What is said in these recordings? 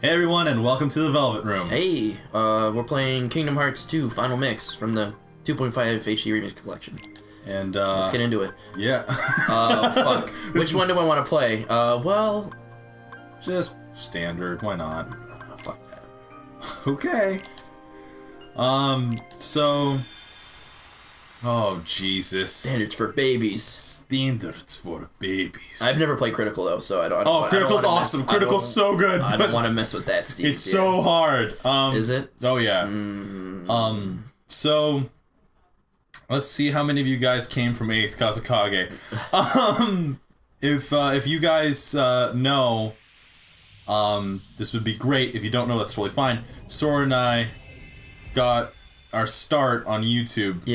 Hey everyone, and welcome to the Velvet Room. Hey, we're playing Kingdom Hearts 2 Final Mix from the 2.5 HD Remix Collection. And, let's get into it. Yeah. Fuck. Which one do I want to play? Well... Just standard, why not? Fuck that. Okay. So... Oh, Jesus. Standards for babies. Standards for babies. I've never played Critical, though, so I don't Critical's awesome. Critical's so good. I don't want to mess with that, Steve. It's so hard. Is it? Oh, yeah. So... Let's see how many of you guys came from 8th Kazakage. If you guys know, this would be great. If you don't know, that's totally fine. Sora and I got our start on YouTube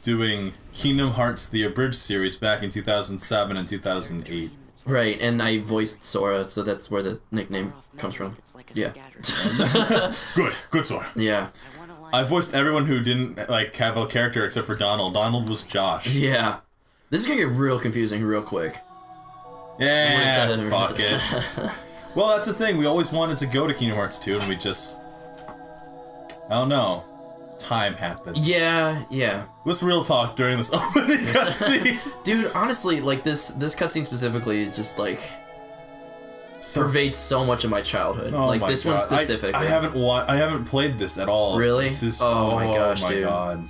doing Kingdom Hearts The Abridged series back in 2007 and 2008. Right, and I voiced Sora, so that's where the nickname comes from. Yeah. Good Sora. Yeah. I voiced everyone who didn't like have a character except for Donald. Donald was Josh. Yeah. This is gonna get real confusing real quick. Yeah, fuck it. Well, that's the thing. We always wanted to go to Kingdom Hearts 2, and we just... I don't know. Time happens. Yeah. Let's real talk during this opening cutscene. Dude, honestly, like, this cutscene specifically is just, like... pervades so much of my childhood. Oh like my this God. one specifically. I haven't played this at all. Really? This is, oh my gosh, my dude. God.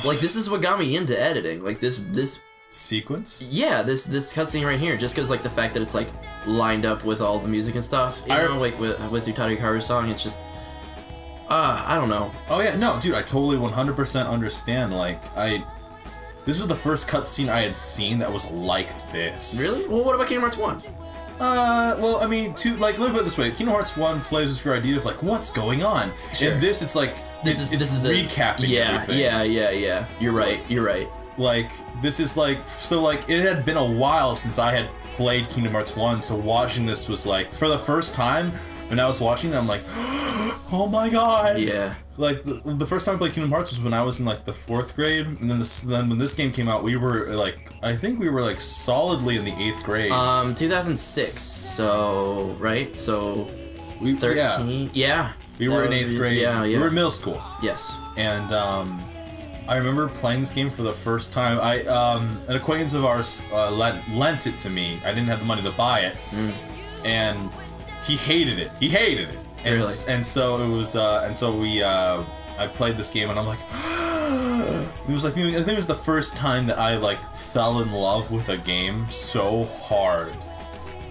Like this is what got me into editing. Like this sequence? Yeah, this cutscene right here. Just because like the fact that it's like lined up with all the music and stuff. You know, like with Utari Hikaru's song, it's just I don't know. Oh yeah, no, dude, I totally 100% understand. Like this was the first cutscene I had seen that was like this. Really? Well, what about Kingdom Hearts 1? Well, I mean, let me put it this way. Kingdom Hearts 1 plays with your idea of, like, what's going on? Sure. And this, it's like, this is recapping everything. Yeah. You're right. Like, this is like, so, like, it had been a while since I had played Kingdom Hearts 1, so watching this was, like, for the first time, when I was watching them, I'm like, oh my God! Yeah. Like, the first time I played Kingdom Hearts was when I was in, like, the 4th grade, and then when this game came out, we were, like, I think we were, like, solidly in the 8th grade. 2006, so, right? So, 13? Yeah. We were in 8th grade. Yeah. We were in middle school. Yes. And, I remember playing this game for the first time. An acquaintance of ours, lent it to me. I didn't have the money to buy it. And he hated it. And, really? And so it was, I played this game and I'm like, it was like, I think it was the first time that I like fell in love with a game so hard.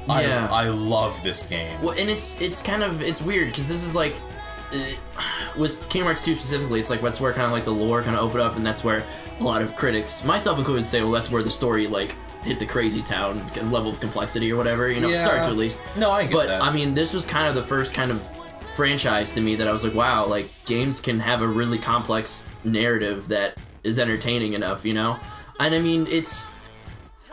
Yeah. I love this game. Well, and it's kind of, it's weird because this is like, with Kingdom Hearts 2 specifically, it's like that's where kind of like the lore kind of opened up, and that's where a lot of critics, myself included, say, well, that's where the story like hit the crazy town level of complexity or whatever, you know, start to at least. No, I get that. But I mean, this was kind of the first kind of franchise to me that I was like, wow, like games can have a really complex narrative that is entertaining enough, you know? And I mean,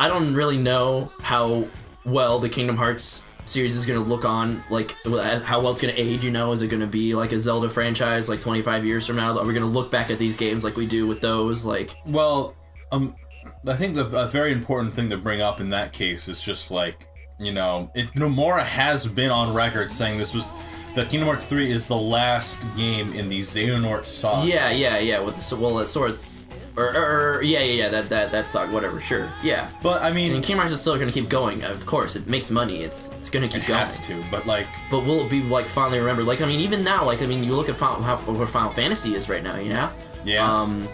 I don't really know how well the Kingdom Hearts series is going to look on, like how well it's going to age, you know? Is it going to be like a Zelda franchise like 25 years from now? Are we going to look back at these games like we do with those? Like, well, I think a very important thing to bring up in that case is just like, you know, Nomura has been on record saying that Kingdom Hearts 3 is the last game in the Xehanort saga. Yeah. With Sora's, that saga, whatever. Sure, yeah. But I mean, Kingdom Hearts is still gonna keep going. Of course, it makes money. It's gonna keep going. It has to, but like. But will it be like fondly remembered? Like, I mean, even now, like, I mean, you look at how Final Fantasy is right now, you know? Yeah.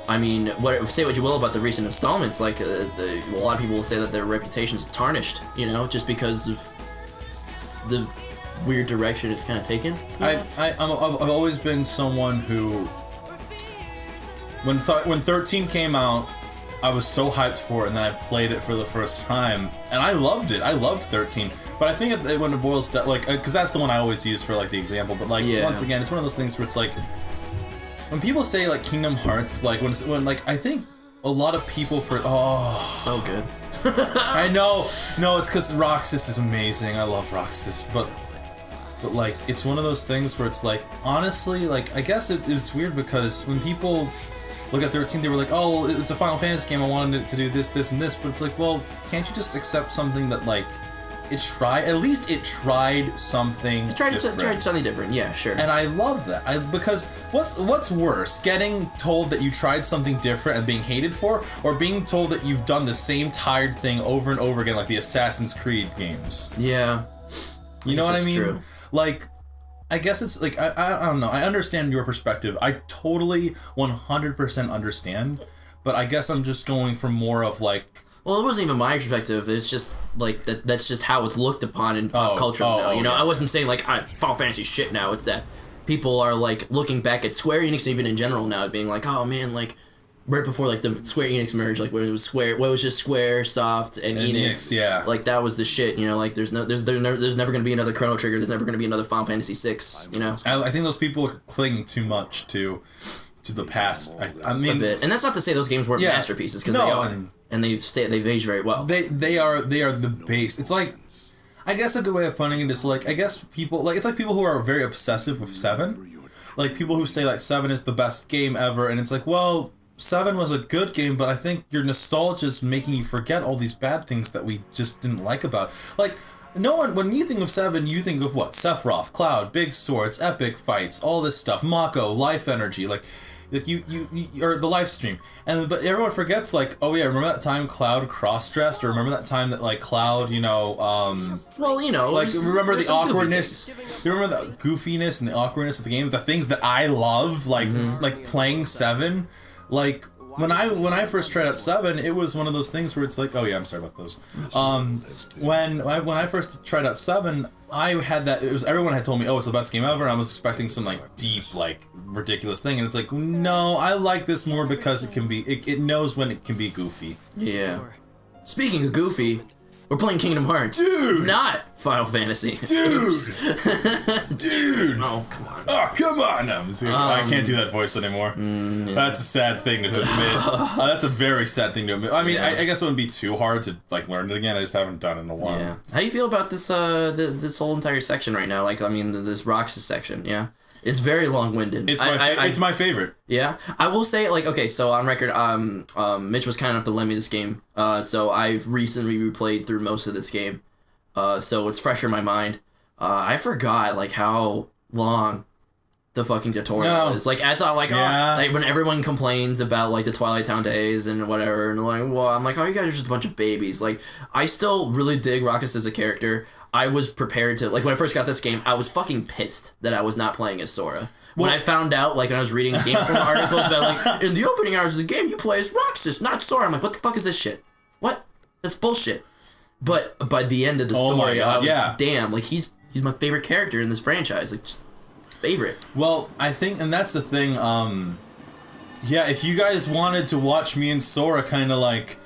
I mean, say what you will about the recent installments, like a lot of people will say that their reputation's tarnished, you know, just because of the weird direction it's kind of taken. I've always been someone who, when 13 came out, I was so hyped for it, and then I played it for the first time, and I loved it. I loved 13, but I think when it boils down, like, because that's the one I always use for like the example. But like once again, it's one of those things where it's like, when people say like Kingdom Hearts, like when like I think a lot of people so good. I know, no, it's because Roxas is amazing. I love Roxas, but like it's one of those things where it's like, honestly, like I guess it's weird because when people look at 13, they were like, oh, it's a Final Fantasy game, I wanted it to do this, this, and this, but it's like, well, can't you just accept something that like at least it tried something tried different. something different. Yeah, sure. And I love that. Because what's worse, getting told that you tried something different and being hated for, or being told that you've done the same tired thing over and over again, like the Assassin's Creed games? Yeah. You know what I mean? True. Like, I guess it's like, I don't know. I understand your perspective. I totally 100% understand. But I guess I'm just going for more of like... Well, it wasn't even my perspective. It's just like that's just how it's looked upon in pop culture now. You know, I wasn't saying like Final Fantasy shit now. It's that people are like looking back at Square Enix even in general now, being like, oh man, like right before like the Square Enix merge, like when it was just Square, Soft, and Enix. Yeah. Like that was the shit. You know, like there's never gonna be another Chrono Trigger. There's never gonna be another Final Fantasy 6. You know. I think those people are clinging too much to the past. I mean, a bit. And that's not to say those games weren't masterpieces, because they are, and they've aged very well. They are the base. It's like, I guess a good way of putting it is like, I guess people like, it's like people who are very obsessive with 7, like people who say like 7 is the best game ever, and it's like, well, 7 was a good game, but I think your nostalgia is making you forget all these bad things that we just didn't like about. Like, no one, when you think of 7, you think of what? Sephiroth, Cloud, big swords, epic fights, all this stuff, Mako, life energy, like you or the live stream, but everyone forgets, like, oh yeah, remember that time Cloud cross-dressed, or remember that time that like Cloud, you know, well, you know, like remember the awkwardness, you remember the goofiness and the awkwardness of the game, the things that I love, like like playing 7, like when I first tried out 7, it was one of those things where it's like, oh yeah, I'm sorry about those. When I first tried out 7, I had that, everyone had told me, oh, it's the best game ever, and I was expecting some like deep, like ridiculous thing, and it's like, no, I like this more because it knows when it can be goofy. Yeah. Speaking of goofy, we're playing Kingdom Hearts. Dude! Not Final Fantasy. Dude! Dude! Oh, come on. Oh, come on! No, I can't do that voice anymore. Yeah. That's a sad thing to admit. That's a very sad thing to admit. I mean, Yeah. I guess it wouldn't be too hard to like learn it again. I just haven't done it in a while. Yeah. How do you feel about this this whole entire section right now? Like, I mean, this Roxas section, yeah? It's very long-winded. It's my favorite. Yeah, I will say, like, okay, so on record, Mitch was kind enough to lend me this game, so I've recently replayed through most of this game, so it's fresh in my mind. I forgot, like, how long the fucking tutorial is. Like, I thought, like, Yeah. oh, like, when everyone complains about, like, the Twilight Town days and whatever, and like, well, I'm like, oh, you guys are just a bunch of babies. Like, I still really dig Roxas as a character. I was prepared to, like, when I first got this game, I was fucking pissed that I was not playing as Sora. When I found out, like, when I was reading Game Informer articles about, like, in the opening hours of the game, you play as Roxas, not Sora. I'm like, what the fuck is this shit? What? That's bullshit. But by the end of the story, I was, damn, like, he's my favorite character in this franchise. Like, just favorite. Well, I think, and that's the thing, yeah, if you guys wanted to watch me and Sora kind of, like,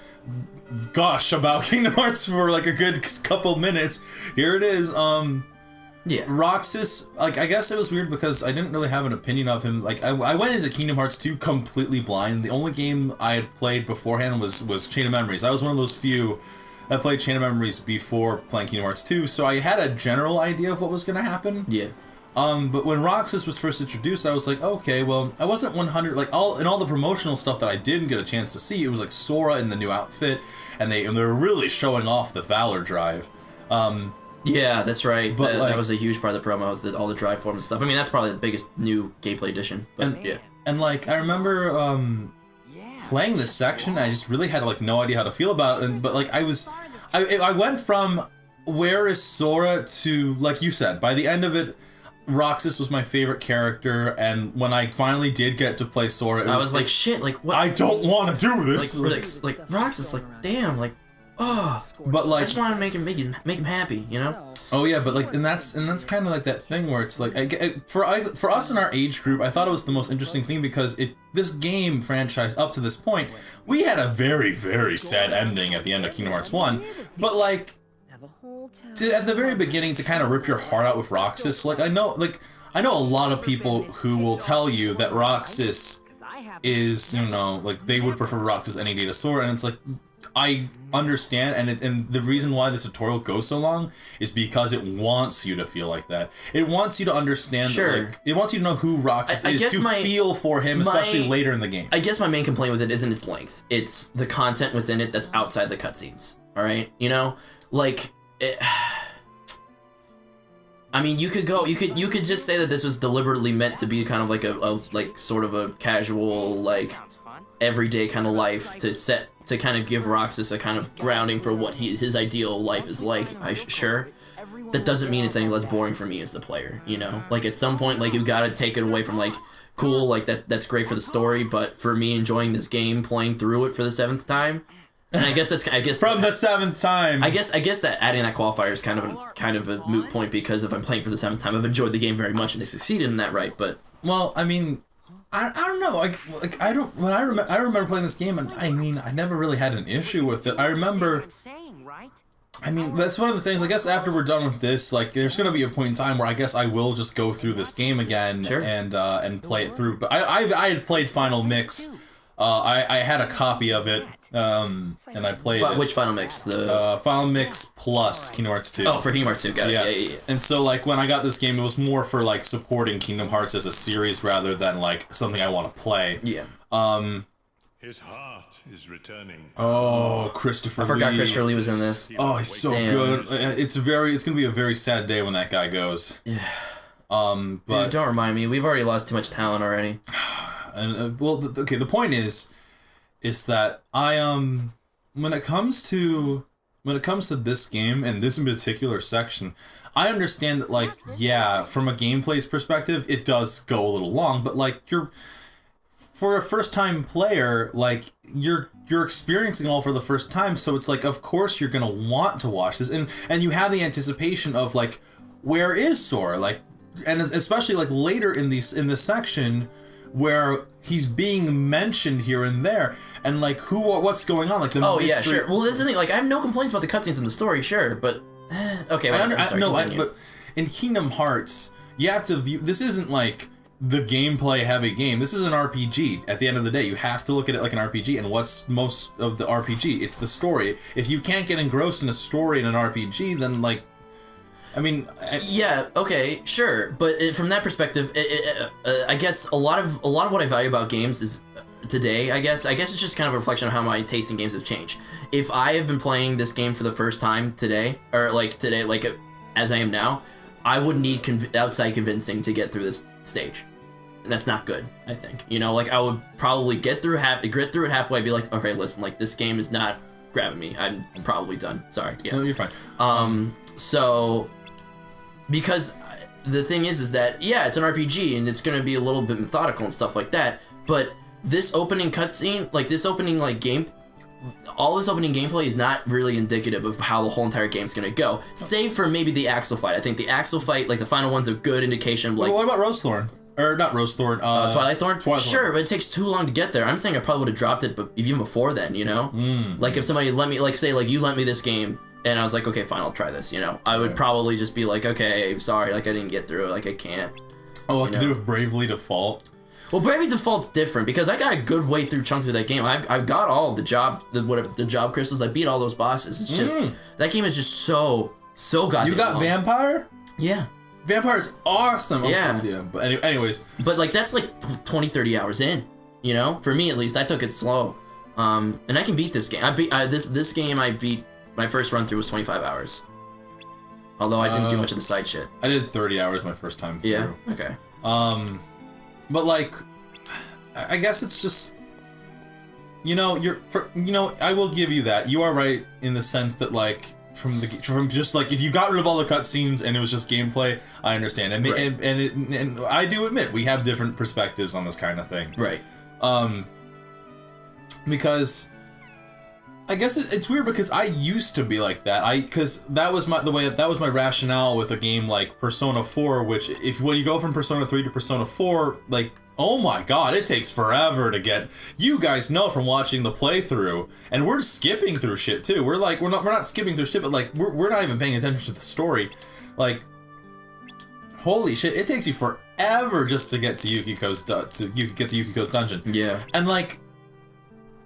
gush about Kingdom Hearts for like a good couple minutes, here it is. Yeah, Roxas, like, I guess it was weird because I didn't really have an opinion of him. Like, I went into Kingdom Hearts 2 completely blind. The only game I had played beforehand was Chain of Memories. I was one of those few that played Chain of Memories before playing Kingdom Hearts 2, so I had a general idea of what was going to happen. Yeah. But when Roxas was first introduced, I was like, okay, well, I wasn't 100, like, all the promotional stuff that I didn't get a chance to see, it was like Sora in the new outfit, and they were really showing off the Valor Drive. Yeah, that's right. But that was a huge part of the promo, was all the drive form and stuff. I mean, that's probably the biggest new gameplay addition. But yeah. And like, I remember playing this section, I just really had like no idea how to feel about it. But like, I went from where is Sora to, like you said, by the end of it, Roxas was my favorite character, and when I finally did get to play Sora, I was like, shit, like, what? I don't want to do this. Like Roxas, like, damn, like, oh. But like, I just want to make him happy, you know? Oh yeah, but like, and that's kind of like that thing where it's like, for us in our age group, I thought it was the most interesting thing because this game franchise up to this point, we had a very, very sad ending at the end of Kingdom Hearts 1, but like, at the very beginning, to kind of rip your heart out with Roxas, like I know a lot of people who will tell you that Roxas is, you know, like they would prefer Roxas any day to Sora, and it's like, I understand, and the reason why this tutorial goes so long is because it wants you to feel like that. It wants you to understand, that, like, it wants you to know who Roxas is, to feel for him, especially later in the game. I guess my main complaint with it isn't its length. It's the content within it that's outside the cutscenes, alright? You know? Like, I mean, you could just say that this was deliberately meant to be kind of like a like sort of a casual, like, everyday kind of life to kind of give Roxas a kind of grounding for what his ideal life is like. Sure. That doesn't mean it's any less boring for me as the player, you know? Like, at some point, like, you gotta take it away from, like, cool, like, that's great for the story, but for me enjoying this game, playing through it for the 7th time, and I guess from the 7th time. I guess that adding that qualifier is kind of a moot point, because if I'm playing for the 7th time, I've enjoyed the game very much and I succeeded in that, right? But well, I mean, I don't know. Like I don't. When I remember playing this game, and I mean, I never really had an issue with it. I remember. I mean, that's one of the things. I guess after we're done with this, like, there's gonna be a point in time where I guess I will just go through this game again. Sure. and play it through. But I had played Final Mix. I had a copy of it. And I played it. Which Final Mix? The Final Mix plus Kingdom Hearts 2. Oh, for Kingdom Hearts 2, got it. Yeah. And so, like, when I got this game, it was more for, like, supporting Kingdom Hearts as a series rather than, like, something I want to play. Yeah. His heart is returning. Oh, Christopher Lee. I forgot Christopher Lee was in this. Oh, he's so good. It's gonna be a very sad day when that guy goes. Yeah. But dude, don't remind me. We've already lost too much talent already. And well, okay. The point is that I when it comes to this game and this in particular section, I understand that, like, yeah, from a gameplay's perspective, it does go a little long, but, like, for a first-time player, like, you're experiencing all for the first time, so it's like, of course you're gonna want to watch this, and you have the anticipation of, like, where is Sora, like, and especially, like, later in this section where he's being mentioned here and there, and, like, what's going on, like, the mystery. Yeah, sure. Well, that's the thing. Like, I have no complaints about the cutscenes in the story, sure, but okay. But in Kingdom Hearts, you have to view. This isn't like the gameplay heavy game. This is an RPG. At the end of the day, you have to look at it like an RPG. And what's most of the RPG? It's the story. If you can't get engrossed in a story in an RPG, then, like, I mean, yeah, okay, sure, but from that perspective, I guess a lot of what I value about games is today. I guess it's just kind of a reflection of how my taste in games have changed. If I have been playing this game for the first time today, as I am now, I would need outside convincing to get through this stage. And that's not good, I think. You know, like, I would probably grit through it halfway, be like, okay, listen, like, this game is not grabbing me. I'm probably done. Sorry. Yeah. No, you're fine. So, because the thing is that, yeah, it's an RPG, and it's gonna be a little bit methodical and stuff like that, but this opening cutscene, like, this opening, like, game, all this opening gameplay is not really indicative of how the whole entire game's gonna go, save for maybe the Axel fight. I think the Axel fight, like, the final one's a good indication of, like... What about Rosethorn? Or not Rosethorn, Twilight Thorn? Sure, but it takes too long to get there. I'm saying I probably would have dropped it, but even before then, you know? Like, if somebody let me, like, say, like, you lent me this game, and I was like, okay, fine, I'll try this, you know? I would probably just be like, okay, sorry, like, I didn't get through it, like, I can't. Oh, what to do with Bravely Default? Well, Bravely Default's different, because I got a good way through chunk through that game. I got all the job crystals. I beat all those bosses. It's just that game is just so goddamn You got long. Vampire? Yeah. Vampire is awesome. Yeah. But anyways. But, like, that's like 20-30 hours in, you know? For me, at least. I took it slow. And I can beat this game. This game I beat, my first run through was 25 hours. Although I didn't do much of the side shit. I did 30 hours my first time through. Yeah, okay. But, like, I guess it's just, you know, I will give you that. You are right in the sense that, like, from just, like, if you got rid of all the cutscenes and it was just gameplay, I understand. And, right. and I do admit we have different perspectives on this kind of thing. Right. Because I guess it's weird because I used to be like that. Because that was my rationale with a game like Persona 4, which when you go from Persona 3 to Persona 4, like, oh my god, it takes forever to get. You guys know from watching the playthrough, and we're skipping through shit too. We're not skipping through shit, but, like, we're not even paying attention to the story. Like, holy shit, it takes you forever just to get to Yukiko's dungeon. Yeah. And, like,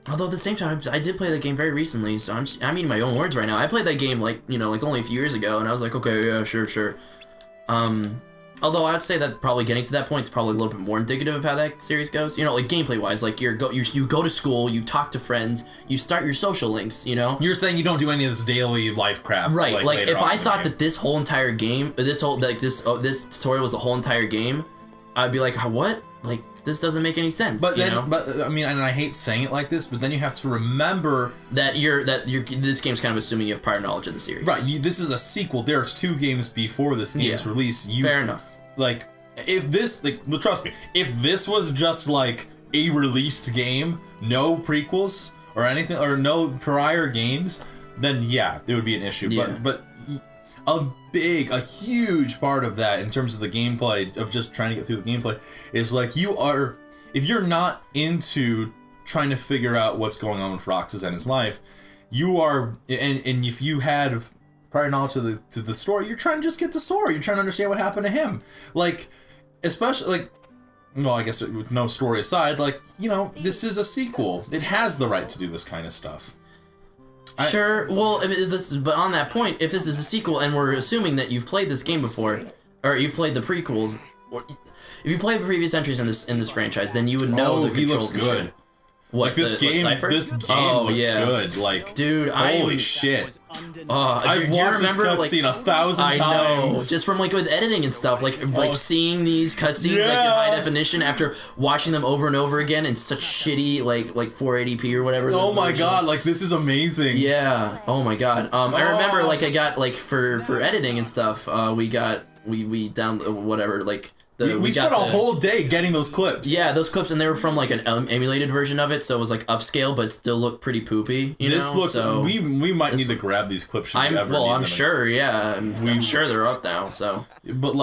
although at the same time, I did play that game very recently, so I'm eating my own words right now. I played that game, like, you know, like, only a few years ago, and I was like, okay, yeah, sure. Although I'd say that probably getting to that point is probably a little bit more indicative of how that series goes. You know, like gameplay wise, like you go to school, you talk to friends, you start your social links. You know, you're saying you don't do any of this daily life crap, right? Like if I thought that this whole entire game, this tutorial was the whole entire game, I'd be like, what? Like this doesn't make any sense. But then, but I mean, and I hate saying it like this, but then you have to remember that this game's kind of assuming you have prior knowledge of the series. Right. This is a sequel. There's 2 games before this game's release. Fair enough. Like, if this, like, trust me, if this was just like a released game, no prequels or anything, or no prior games, then yeah, there would be an issue. Yeah. But a huge part of that in terms of the gameplay, of just trying to get through the gameplay, is like if you're not into trying to figure out what's going on with Roxas and his life, you are, and if you had prior knowledge to the story, you're trying to just get to Sora. You're trying to understand what happened to him. Like, especially, like, well, I guess with no story aside, like, you know, this is a sequel. It has the right to do this kind of stuff. Sure. Well, I mean, but on that point, if this is a sequel and we're assuming that you've played this game before, or you've played the prequels, or if you played the previous entries in this franchise, then you would know the controls. He looks good. What, like this game looks good. Like, dude, holy shit! I've do you watched remember, this cutscene 1,000 times. I know, just from like with editing and stuff, like seeing these cutscenes like in high definition after watching them over and over again in such shitty like 480p or whatever. Oh my god, like this is amazing. Yeah. Oh my god. I remember like I got like for editing and stuff. We down whatever like. We spent a whole day getting those clips. Yeah, those clips, and they were from like an emulated version of it, so it was like upscale, but still looked pretty poopy. This looks. So we might need to grab these clips. I'm sure. Yeah, I'm sure they're up now. So, but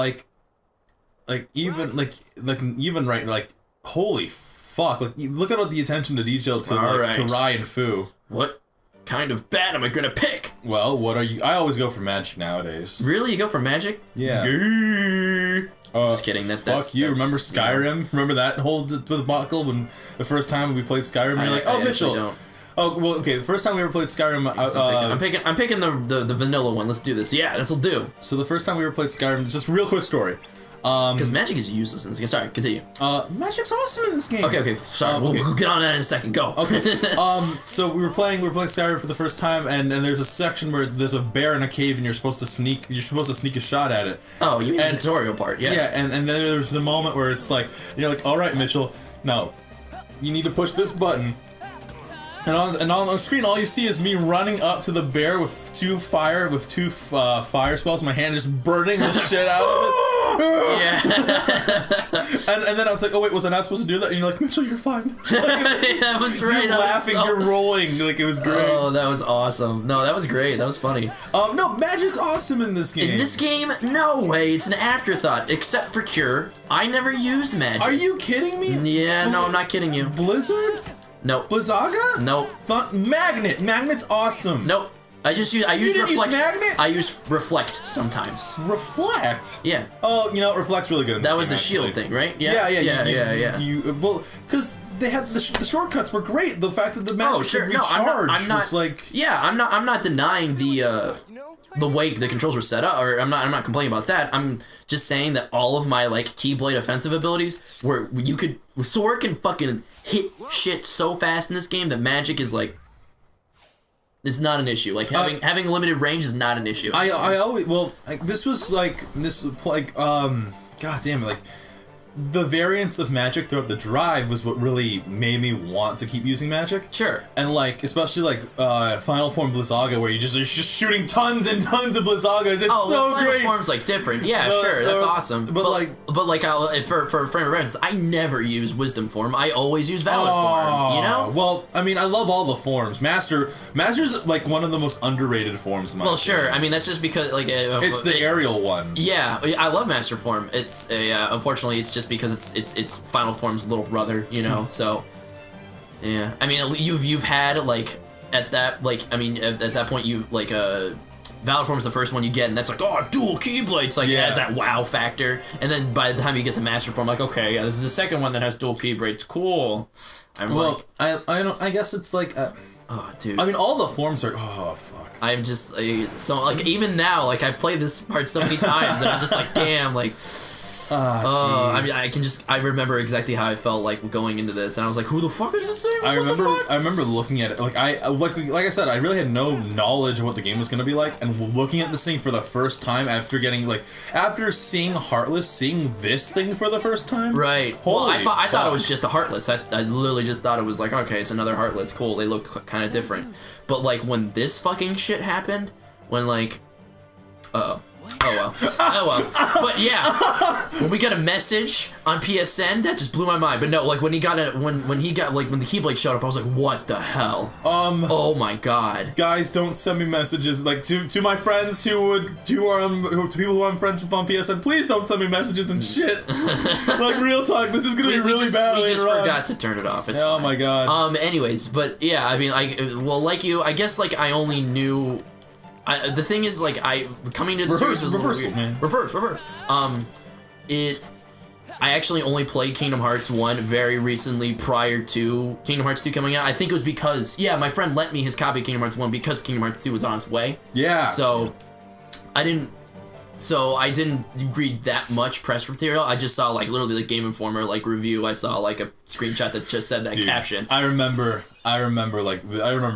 even right, like holy fuck! Like look at all the attention to detail to to Rai and Fu. What kind of bat am I gonna pick? Well, what are you? I always go for magic nowadays. Really, you go for magic? Yeah. Just kidding. Fuck you. Remember Skyrim? Remember that whole debacle when the first time we played Skyrim? You're like, oh, Mitchell. Oh, well, okay. The first time we ever played Skyrim, I'm picking the vanilla one. Let's do this. Yeah, this'll do. So the first time we ever played Skyrim, just a real quick story. Because magic is useless in this game. Sorry, continue. Magic's awesome in this game. Okay. Sorry, we'll get on that in a second. Go. Okay. So we were playing Skyrim for the first time, and there's a section where there's a bear in a cave, and you're supposed to sneak a shot at it. Oh, you mean the tutorial part? Yeah. Yeah, and then there's the moment where it's like you're like, all right, Mitchell, now you need to push this button. And on the screen, all you see is me running up to the bear with two fire spells. My hand just burning the shit out of it. Yeah. and then I was like, oh wait, was I not supposed to do that? And you're like, Mitchell, you're fine. Like, that was right. You're laughing, you're rolling, like it was great. Oh, that was awesome. No, that was great. That was funny. No, magic's awesome in this game. In this game, no way. It's an afterthought, except for Cure. I never used magic. Are you kidding me? Yeah, no, I'm not kidding you. Blizzard? Nope. Blizzaga? Nope. Magnet. Magnet's awesome. Nope. I use Reflect. Use Magnet? I use Reflect sometimes. Reflect? Yeah. Oh, you know, Reflect's really good in this That was game, the shield actually. thing, right? Yeah. Well, because they had the shortcuts were great. The fact that the magic could recharge was like. Yeah, I'm not denying the way the controls were set up, or I'm not complaining about that. I'm just saying that all of my like Keyblade offensive abilities were Sora can fucking hit shit so fast in this game that magic is like. It's not an issue. Like having limited range is not an issue. I always this was like god damn it, like the variance of magic throughout the drive was what really made me want to keep using magic. Sure. And like especially like Final Form Blizzaga where you're just shooting tons and tons of Blizzagas. It's so great. Final Form's like different. Yeah, sure, that's awesome. But for frame of reference, I never use Wisdom Form. I always use Valor Form. You know. Well, I mean, I love all the forms. Master's like one of the most underrated forms in my opinion. Sure. I mean, that's just because like it's the aerial one. Yeah, I love Master Form. It's unfortunately it's just because it's Final Form's little brother, you know. So yeah, I mean you've had like at that point you like Valor Form's the first one you get, and that's like dual Keyblades, like it has that wow factor. And then by the time you get to Master Form, like okay, yeah, this is the second one that has dual Keyblades, cool. I guess it's like oh dude, I mean all the forms are fuck. I'm just so like even now like I've played this part so many times and I'm just like damn like. I mean, I remember exactly how I felt like going into this, and I was like, "Who the fuck is this thing?" I remember looking at it like like I said, I really had no knowledge of what the game was gonna be like, and looking at this thing for the first time after seeing Heartless, seeing this thing for the first time. Right. Holy I thought it was just a Heartless. I literally just thought it was like, okay, it's another Heartless. Cool. They look kind of different. But like when this fucking shit happened, when like, oh well. But yeah, when we got a message on PSN, that just blew my mind. But no, like when the Keyblade showed up, I was like, what the hell? Oh my god. Guys, don't send me messages like to my friends to people who I'm friends with on PSN. Please don't send me messages and shit. Like real talk, this is gonna be really bad later on. We just forgot to turn it off. It's oh my god. Anyways, but yeah, I mean, like you, I guess like I only knew. The thing is, like, coming to the series was a little weird. Man. Reverse. I actually only played Kingdom Hearts 1 very recently prior to Kingdom Hearts 2 coming out. I think it was because, my friend lent me his copy of Kingdom Hearts 1 because Kingdom Hearts 2 was on its way. Yeah. So, I didn't read that much press material. I just saw, like, literally the Game Informer, like, review. I saw, like, a screenshot that just said that caption. I remember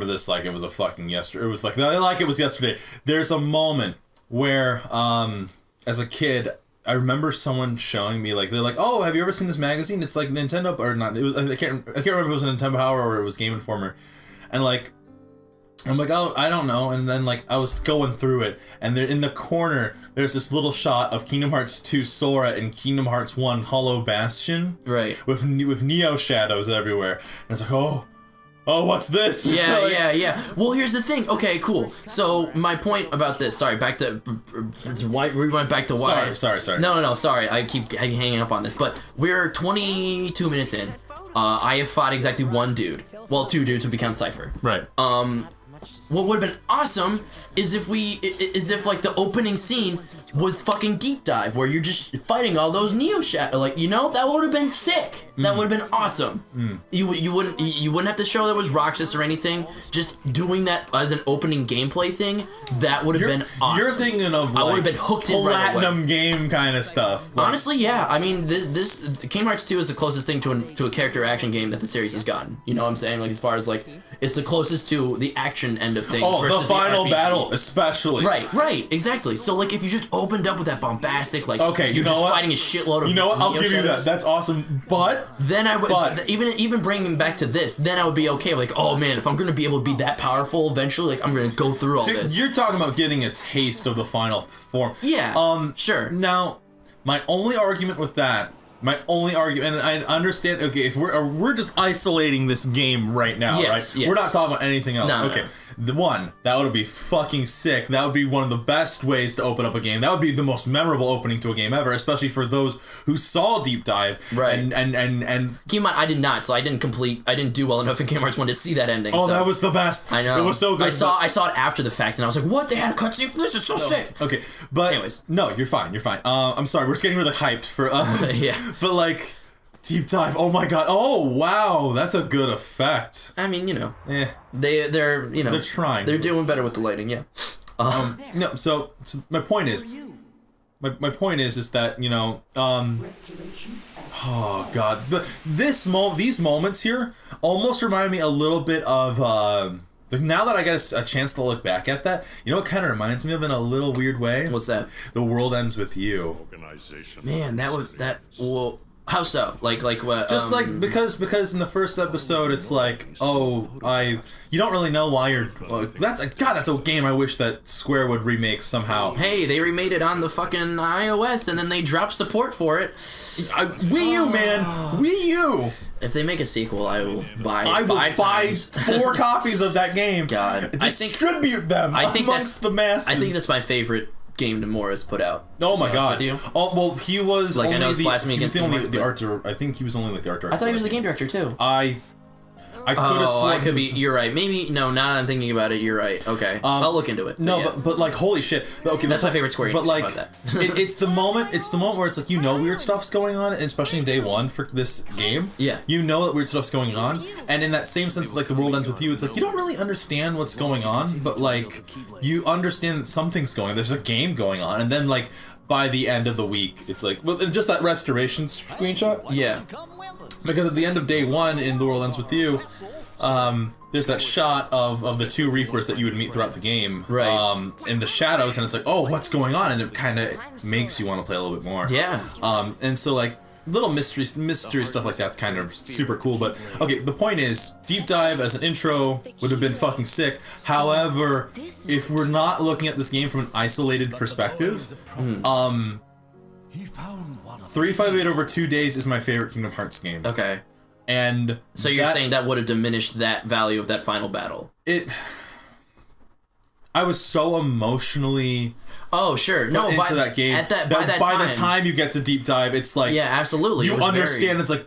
this like it was a fucking yesterday. It was like it was yesterday. There's a moment where, as a kid, I remember someone showing me, like, they're like, oh, have you ever seen this magazine? It's like Nintendo, or not, it was, I can't remember if it was a Nintendo Power or it was Game Informer. And, like, I'm like, oh, I don't know. And then, like, I was going through it, and there in the corner, there's this little shot of Kingdom Hearts 2 Sora and Kingdom Hearts 1 Hollow Bastion. Right. With Neo shadows everywhere. And it's like, oh, what's this? Yeah. Well, here's the thing. Okay, cool. So my point about this. Sorry, back to why we went back to why. Sorry. No. Sorry, I keep hanging up on this. But we're 22 minutes in. I have fought exactly one dude. Well, two dudes who become Cypher. Right. What would have been awesome is if like the opening scene was fucking Deep Dive, where you're just fighting all those Neo Shadow, like, you know, that would have been sick. That would have been awesome. You wouldn't have to show there was Roxas or anything. Just doing that as an opening gameplay thing, that would have been awesome. You're thinking of, like, I would have been hooked in right away. Platinum game kind of stuff. Like, honestly, yeah. I mean, Kingdom Hearts 2 is the closest thing to a character action game that the series has gotten. You know what I'm saying? Like, as far as, like, it's the closest to the action end of things. Oh, the final RPG. battle, especially. Right, exactly. So, like, if you just opened up with that bombastic, like, okay, you're just fighting a shitload of You know what? I'll Neo give you that. shadows, That's awesome. But then I would even bringing back to this. Then I would be okay. Like, oh man, if I'm gonna be able to be that powerful eventually, like, I'm gonna go through all this. You're talking about getting a taste of the final form. Yeah. Sure. Now, my only argument with that. And I understand. Okay, if we're just isolating this game right now, right? Yes. We're not talking about anything else. No, okay. No. That would be fucking sick. That would be one of the best ways to open up a game. That would be the most memorable opening to a game ever, especially for those who saw Deep Dive. Right. And keep in mind, I did not, so I didn't do well enough in Kingdom Hearts 1 to see that ending. Oh, so. that was the best. I know. It was so good. I saw it after the fact, and I was like, what? They had a cutscene for this? It's so sick. Okay, but anyways. No, you're fine. I'm sorry. We're just getting really hyped for yeah. But, like, Deep Dive. Oh my god. Oh wow, that's a good effect. I mean, you know, they're you know, they're trying. They're doing better with the lighting, yeah. No. So my point is, is that, you know, oh god, these moments here almost remind me a little bit of now that I got a chance to look back at that, you know what kind of reminds me of in a little weird way? What's that? The World Ends With You. Man, well. How so? Like what? Just like because in the first episode it's like, you don't really know why you're. That's a game I wish that Square would remake somehow. Hey, they remade it on the fucking iOS and then they dropped support for it. Wii U, man, Wii U. If they make a sequel, I will buy. I will buy 4 copies of that game. God, distribute them amongst the masses. I think that's my favorite game Nomura's put out. Oh my god! Oh well, he was like, only I know it's blasphemy against the art director. I think he was only like the art director. I thought he was the game director too. I could have sworn. I could be. You're right. Maybe no. Now that I'm thinking about it, you're right. Okay, I'll look into it. No, yeah. but like holy shit. Okay, that's my favorite Square Enix. But like, about that. it's the moment. It's the moment where it's like weird stuff's going on, especially in day one for this game. Yeah. You know that weird stuff's going on, and in that same sense, like the world ends with you. It's like you don't really understand what's going on, but like you understand that something's going on. There's a game going on, and then like by the end of the week, it's like just that restoration screenshot. Yeah. Because at the end of day one in The World Ends With You, there's that shot of the two Reapers that you would meet throughout the game, right? In the shadows, and it's like, oh, what's going on? And it kind of makes you want to play a little bit more. Yeah. And so like little mystery stuff like that's kind of super cool. But okay, the point is, deep dive as an intro would have been fucking sick. However, if we're not looking at this game from an isolated perspective, 358 over 2 days is my favorite Kingdom Hearts game. Okay. And so you're saying that would have diminished that value of that final battle? I was so emotionally sure. No, into that game. By the time you get to deep dive, it's like absolutely. You understand. It's like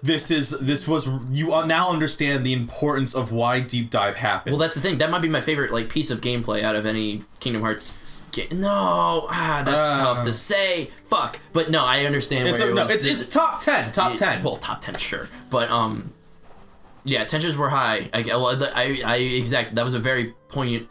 you now understand the importance of why deep dive happened. Well, that's the thing. That might be my favorite piece of gameplay out of any Kingdom Hearts game. No, that's tough to say. Fuck, but no, I understand. It's top 10. Top 10. Well, top 10, sure, but yeah, tensions were high. That was a very poignant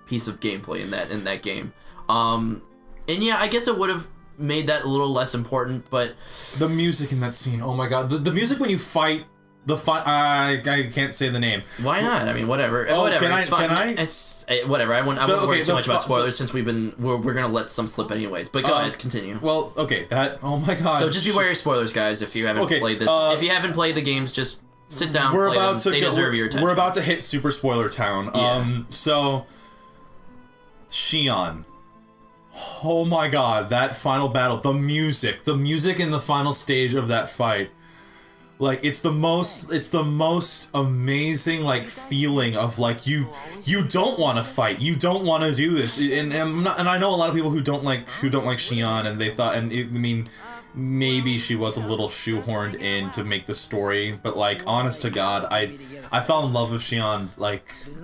piece of gameplay in that game. And yeah, I guess it would have made that a little less important, but the music in that scene, oh my god, the music when you fight I can't say the name. Why not? I mean, whatever. Whatever. It's fine. It's whatever. I won't worry too much about spoilers since we're gonna let some slip anyways. But go ahead, continue. Well, okay, oh my god. So just be aware of spoilers, guys. If you haven't played this, if you haven't played the games, just sit down. They deserve your attention. We're about to hit super spoiler town. Yeah. So Xion. Oh my god, that final battle, the music in the final stage of that fight. Like it's the most amazing feeling of you don't want to fight, you don't want to do this, and I know a lot of people who don't like Xion, and they thought, maybe she was a little shoehorned in to make the story, but honest to God, I fell in love with Xion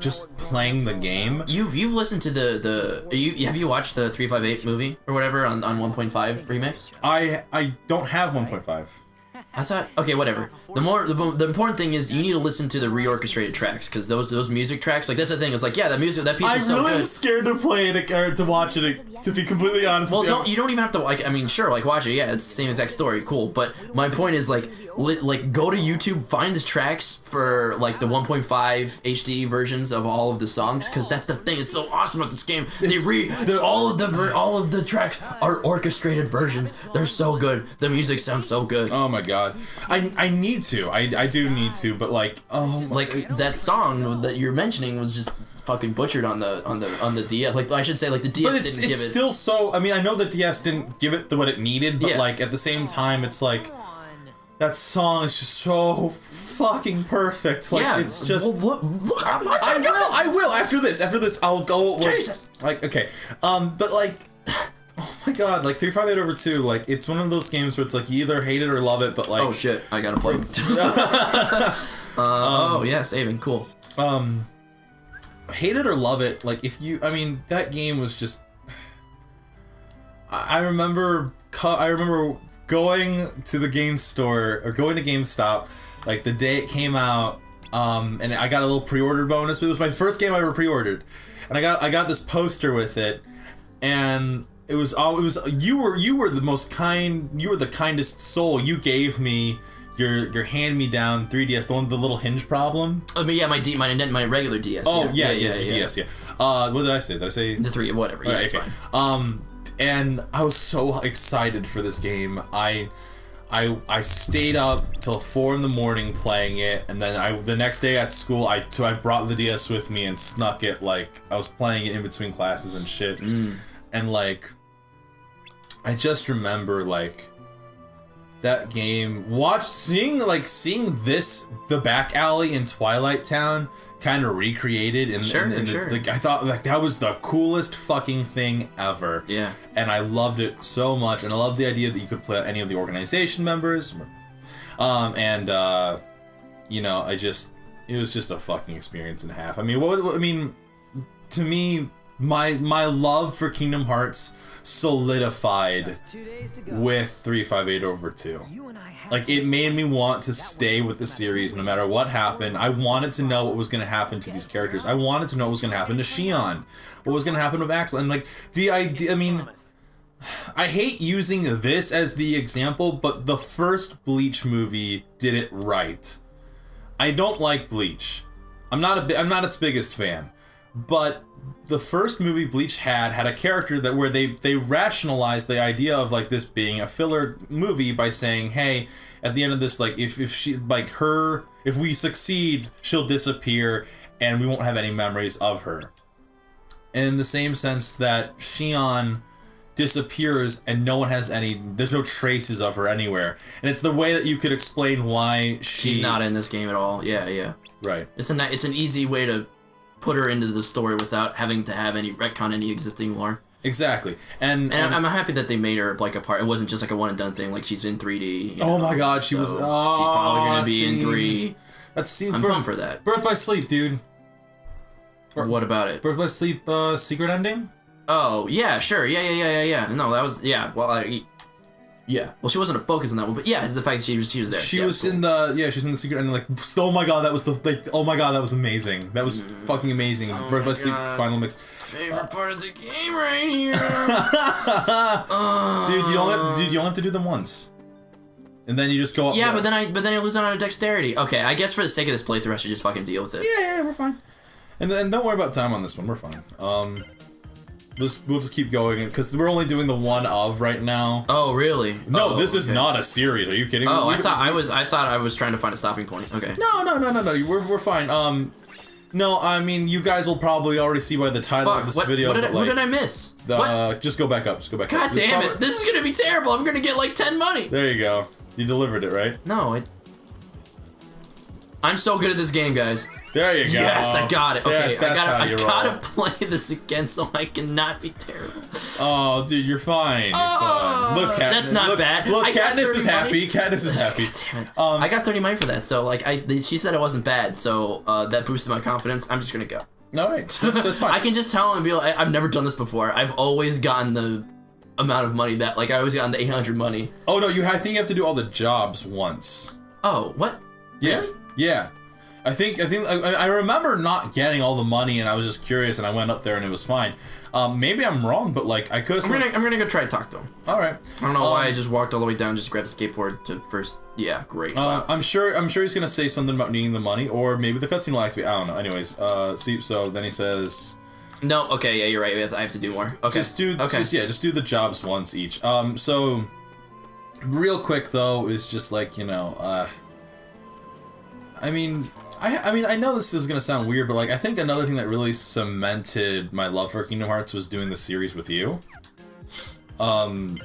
just playing the game. You've listened to have you watched the 358 movie or whatever on 1.5 remix? I don't have 1.5. I thought, okay, whatever. The important thing is you need to listen to the reorchestrated tracks, because those music tracks, that's the thing. It's that piece is so good. I really am scared to play it or to watch it. To be completely honest. Well, you don't even have to sure, watch it. Yeah, it's the same exact story. Cool. But my point is go to YouTube, find the tracks for the 1.5 HD versions of all of the songs, because that's the thing. It's so awesome about this game. All of the tracks are orchestrated versions. They're so good. The music sounds so good. Oh my god. I need to. I do need to, but that song that you're mentioning was just fucking butchered on the DS. I should say the DS didn't give it. It's still so. I mean, I know the DS didn't give it what it needed, but at the same time, it's that song is just so fucking perfect. It's just. Well, look, I'm not. I will after this. After this, I'll go. Jesus. Okay. But oh my god, 358 over 2, it's one of those games where it's you either hate it or love it, but oh shit, I gotta play. Saving, cool. Hate it or love it, that game was just. I remember going to the game store or going to GameStop, the day it came out, and I got a little pre-order bonus. It was my first game I ever pre-ordered, and I got this poster with it, and you were the kindest soul. You gave me your hand-me-down 3DS, the one with the little hinge problem. I mean, yeah, my regular DS. Oh yeah, DS, yeah. What did I say? Did I say the 3? Whatever. Yeah, it's fine. And I was so excited for this game. I stayed up till 4 a.m. playing it, and then the next day at school I brought the DS with me and snuck it. I was playing it in between classes and shit. And I just remember that game, seeing the back alley in Twilight Town kind of recreated in sure. I thought that was the coolest fucking thing ever. Yeah. And I loved it so much, and I loved the idea that you could play any of the organization members. it was just a fucking experience and a half. I mean, to me, my love for Kingdom Hearts solidified with 358 over 2. Like, it made me want to stay with the series no matter what happened. I wanted to know what was going to happen to these characters. I wanted to know what was going to happen to Xion, what was going to happen with Axel, and like the idea. I mean, I hate using this as the example, but the first Bleach movie did it right. I don't like Bleach. I'm not its biggest fan, but the first movie Bleach had a character that where they rationalized the idea of like this being a filler movie by saying, hey, at the end of this, like if she like her, if we succeed, she'll disappear and we won't have any memories of her. And in the same sense that Xion disappears and no one has there's no traces of her anywhere, and it's the way that you could explain why she's not in this game at all. Yeah. Right. It's an easy way to put her into the story without having to have any retcon any existing lore. Exactly. And I'm happy that they made her like a part. It wasn't just like a one and done thing. Like she's in 3D. Oh my god, she was. She's probably gonna be in 3. I'm pumped for that. Birth by Sleep, dude. What about it? Birth by Sleep, secret ending? Oh yeah, sure, yeah. No, that was yeah. Well, she wasn't a focus on that one, but yeah, the fact that she was there. She was cool. She was in the secret ending. Like, oh my god, that was oh my god, that was amazing. That was fucking amazing. Birth by Sleep final mix. Favorite part of the game right here. Dude, you only have to do them once, and then you just go up. Yeah, but then I lose on dexterity. Okay, I guess for the sake of this playthrough, I should just fucking deal with it. Yeah, we're fine. And don't worry about time on this one. We're fine. We'll just keep going because we're only doing the one of right now. Oh, really? No, this is not a series. Are you kidding me? Oh, I thought I was trying to find a stopping point. Okay. No. We're fine. No, I mean you guys will probably already see by the title of this video. What did I miss? Just go back up. God damn it! This is gonna be terrible. I'm gonna get like 10 money. There you go. You delivered it, right? No, I'm so good at this game, guys. There you go. Yes, I got it. Okay, I gotta play this again so I cannot be terrible. Oh, dude, you're fine. Look, Katniss, that's not bad. Look, Katniss is happy. Katniss is happy. Damn it. I got 30 money for that, so like she said it wasn't bad, so that boosted my confidence. I'm just gonna go. All right, that's fine. I can just tell him and be like, I've never done this before. I've always gotten the amount of money that I always gotten the 800 money. Oh no, I think you have to do all the jobs once. Oh, what? Yeah. Really? Yeah. I think I remember not getting all the money, and I was just curious, and I went up there, and it was fine. Maybe I'm wrong, but like I could. I'm gonna go try to talk to him. All right. I don't know why I just walked all the way down just to grab the skateboard to first. Yeah, great. Wow. I'm sure he's gonna say something about needing the money, or maybe the cutscene will activate. I don't know. Anyways, so then he says. No. Okay. Yeah, you're right. I have to do more. Okay. Just do the jobs once each. So real quick though is just like I mean, I know this is gonna sound weird, but like I think another thing that really cemented my love for Kingdom Hearts was doing the series with you. It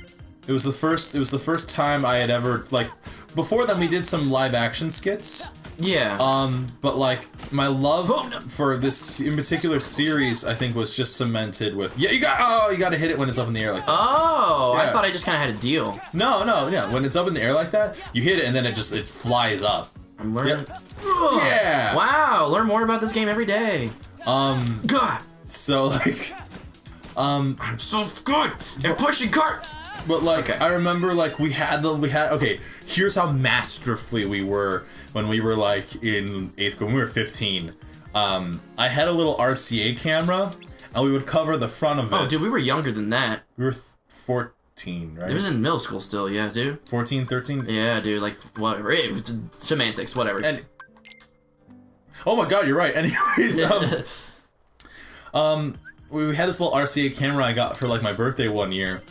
was the first time I had ever like. Before then, we did some live action skits. Yeah. But like my love for this in particular series, I think was just cemented with you got to hit it when it's up in the air like that. Oh, yeah. I thought I just kind of had a deal. No. When it's up in the air like that, you hit it and then it flies up. I'm learning. Yep. Yeah. Wow, learn more about this game every day. God. So like, I'm so good at pushing carts. But like, okay. I remember like we had okay. Here's how masterfully we were when we were like in 8th grade. When we were 15. I had a little RCA camera, and we would cover the front of it. Oh, dude, we were younger than that. We were 14, right? It was in middle school still, yeah, dude. 14, 13? Yeah, dude, like, whatever. Semantics, whatever. And, oh my god, you're right. Anyways, we had this little RCA camera I got for, like, my birthday one year,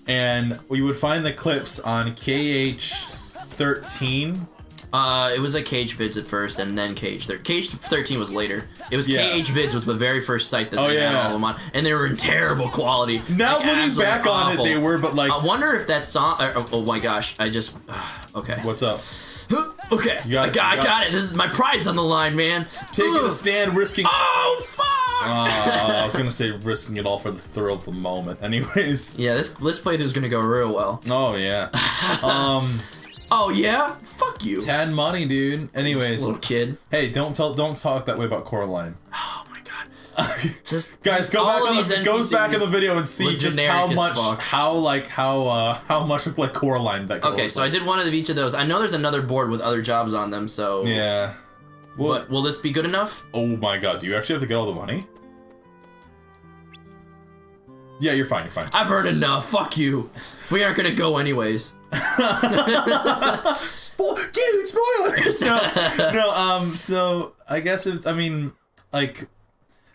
and we would find the clips on KH13. It was like KHVids at first, and then KH13 was later. It was KHVids was the very first site that they had all of them on, and they were in terrible quality. Now like, looking back on it, they were, but like... I wonder if that song... Oh my gosh, I just... Okay. What's up? Okay, I got it. This is my pride's on the line, man. Taking a stand, risking... Oh, fuck! I was gonna say risking it all for the thrill of the moment. Anyways. Yeah, this playthrough is gonna go real well. Oh, yeah. Oh yeah, fuck you. 10 money, dude. Anyways, Little kid. hey, don't talk that way about Coraline. Oh my god. Just Guys, go back in the video and see just how much look like Coraline that. Okay, so I did one of each of those. I know there's another board with other jobs on them, so yeah. Well, but will this be good enough? Oh my god, do you actually have to get all the money? Yeah, you're fine. I've heard enough. Fuck you. We aren't gonna go anyways. Dude, spoilers! No, so I guess it's, I mean, like,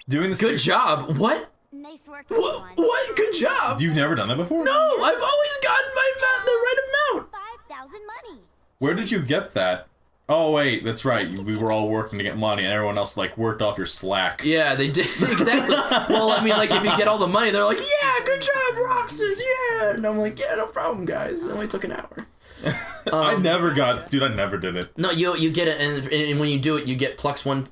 doing this. Good job. What? Nice work. What? Good job. You've never done that before? No, I've always gotten the right amount. 5,000 money. Where did you get that? Oh wait, that's right. We were all working to get money, and everyone else like worked off your slack. Yeah, they did exactly. Well, I mean, like if you get all the money, they're like, "Yeah, good job, Roxas, yeah," and I'm like, "Yeah, no problem, guys. It only took an hour." I never did it. No, you get it, and when you do it, you get plus one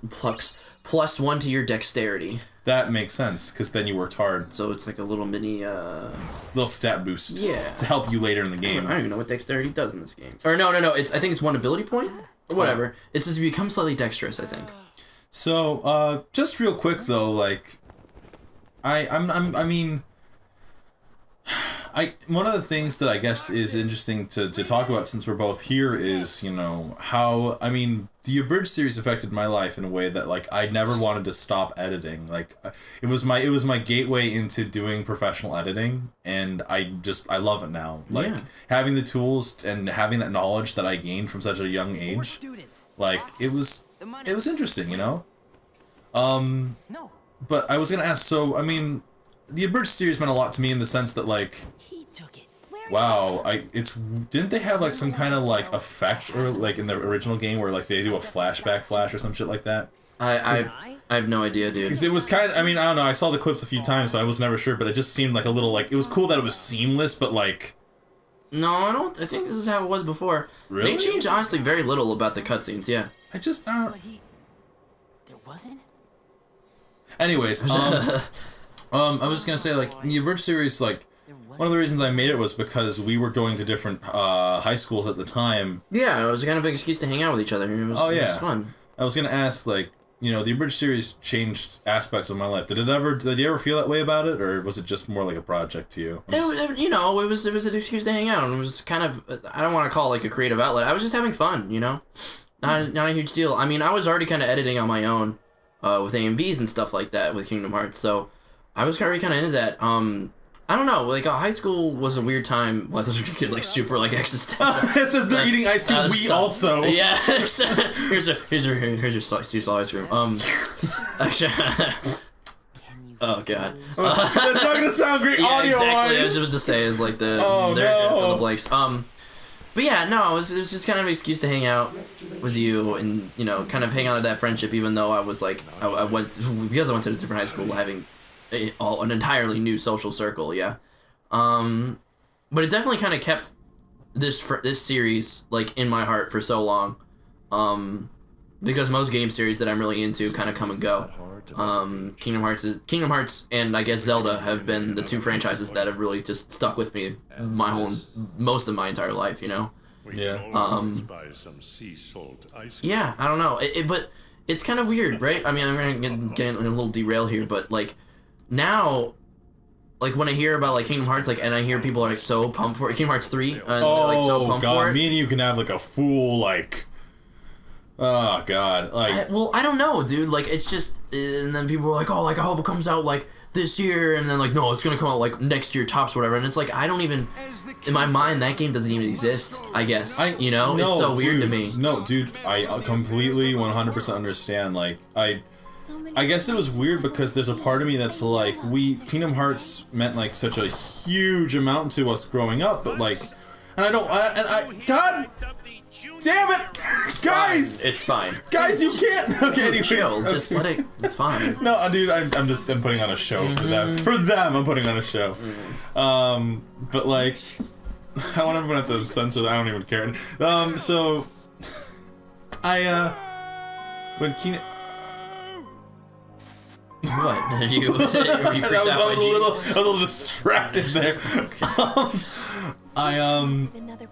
to your dexterity. That makes sense, because then you worked hard. So it's like a little mini little stat boost. Yeah. To help you later in the game. I don't even know what dexterity does in this game. Or no. I think it's one ability point. Or whatever. It's just you become slightly dexterous, I think. So, just real quick though, like, one of the things that I guess is interesting to talk about since we're both here is, you know, how, I mean, the Abridged series affected my life in a way that, like, I never wanted to stop editing. Like, it was my gateway into doing professional editing, and I love it now. Like, having the tools and having that knowledge that I gained from such a young age, like, it was interesting, you know? But I was gonna ask, so, I mean, the Abridged series meant a lot to me in the sense that, like, wow, didn't they have like some kind of like effect or like in the original game where like they do a flashback flash or some shit like that? I have no idea, dude. Because it was kind of, I mean, I don't know, I saw the clips a few times, but I was never sure, but it just seemed like a little, like, it was cool that it was seamless, but like... No, I think this is how it was before. Really? They changed honestly very little about the cutscenes, yeah. I just don't... There wasn't? Anyways, I was just gonna say, like, the Abridged series, like, one of the reasons I made it was because we were going to different high schools at the time. Yeah, it was kind of an excuse to hang out with each other. It was, it was fun. I was gonna ask, like, you know, the Abridged series changed aspects of my life. Did you ever feel that way about it, or was it just more like a project to you? You know, it was an excuse to hang out, and it was kind of, I don't want to call it like a creative outlet. I was just having fun, you know? Not a huge deal. I mean, I was already kind of editing on my own with AMVs and stuff like that with Kingdom Hearts, so I was already kind of into that. I don't know, like, high school was a weird time. Well, those are like super like existential. It's just they're eating ice cream. We also. Yeah. here's your slice ice cream. Actually, oh god. That's not gonna sound great audio exactly. wise. I was about to say is like the no. the blanks. But yeah, no, it was just kind of an excuse to hang out with you and, you know, kind of hang on to that friendship, even though I was like I went because I went to a different high school, having an entirely new social circle, yeah. But it definitely kind of kept this series like in my heart for so long, because most game series that I'm really into kind of come and go. Kingdom Hearts and I guess Zelda have been the two franchises that have really just stuck with me most of my entire life, you know. Yeah. Yeah, I don't know, but it's kind of weird, right? I mean, I'm gonna get a little derail here, but like. Now, like when I hear about like Kingdom Hearts, like, and I hear people are like so pumped for it, Kingdom Hearts 3, and they're like so pumped for it. Me and you can have like a full like, oh god, like. Well, I don't know, dude. Like it's just, and then people are like, oh, like I hope it comes out like this year, and then like no, it's gonna come out like next year tops, whatever. And it's like I don't even, in my mind, that game doesn't even exist. I guess you know, it's so weird to me. No, dude, I completely 100% understand. Like I guess it was weird because there's a part of me that's like, Kingdom Hearts meant like such a huge amount to us growing up, but like, and God damn it, guys! It's fine. Guys, you can't. Okay, anyways, chill. Just let it. It's fine. No, dude, I'm putting on a show for them. For them, I'm putting on a show. But like, I want everyone to censor that. I don't even care. So when What? Did you? Were you freaked I out was by a little distracted there.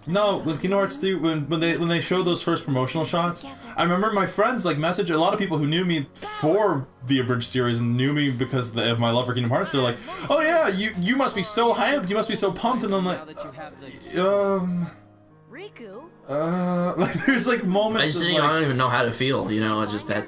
No, with Kingdom Hearts 3, when they showed those first promotional shots, I remember my friends like message a lot of people who knew me for the abridged series and knew me because of my love for Kingdom Hearts. They're like, "Oh yeah, you must be so hyped, you must be so pumped," and I'm like, like there's like moments. I don't even know how to feel, you know. Just at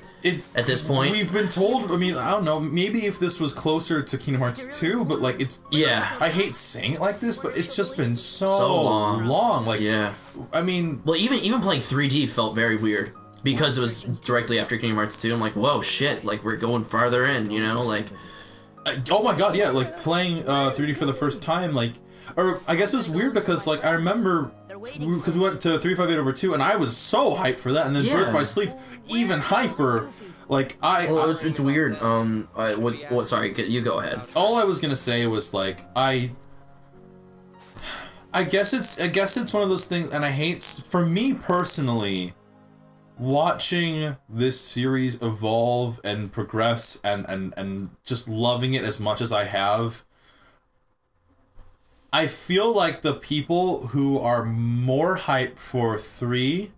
this point, we've been told. I mean, I don't know. Maybe if this was closer to Kingdom Hearts 2, but like it's. Yeah. I hate saying it like this, but it's just been so long. Like, yeah. I mean, well, even playing 3D felt very weird because it was directly after Kingdom Hearts 2. I'm like, whoa, shit! Like we're going farther in, you know, like. Oh my god, yeah! Like playing 3D for the first time, like, or I guess it was weird because like I remember. Because we went to 358/2, and I was so hyped for that, and then Birth by Sleep, even hyper. Like well, it's weird. What? Sorry, you go ahead. All I was gonna say was like I guess it's one of those things, and I hate, for me personally, watching this series evolve and progress and just loving it as much as I have. I feel like the people who are more hyped for 3,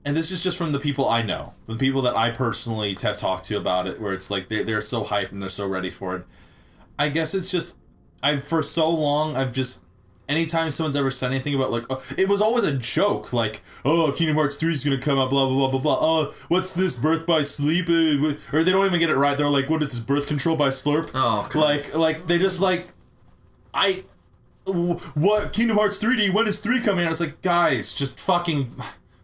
and this is just from the people I know, from the people that I personally have talked to about it, where it's like they're so hyped and they're so ready for it. I guess it's just, for so long, I've just, anytime someone's ever said anything about like, it was always a joke, like, oh, Kingdom Hearts 3 is gonna come out, blah, blah, blah, blah, blah, oh, what's this, Birth by Sleep, or they don't even get it right, they're like, what is this, Birth Control by Slurp? Oh, God. Like, they just like, what, Kingdom Hearts 3D, when is 3 coming out? It's like, guys, just fucking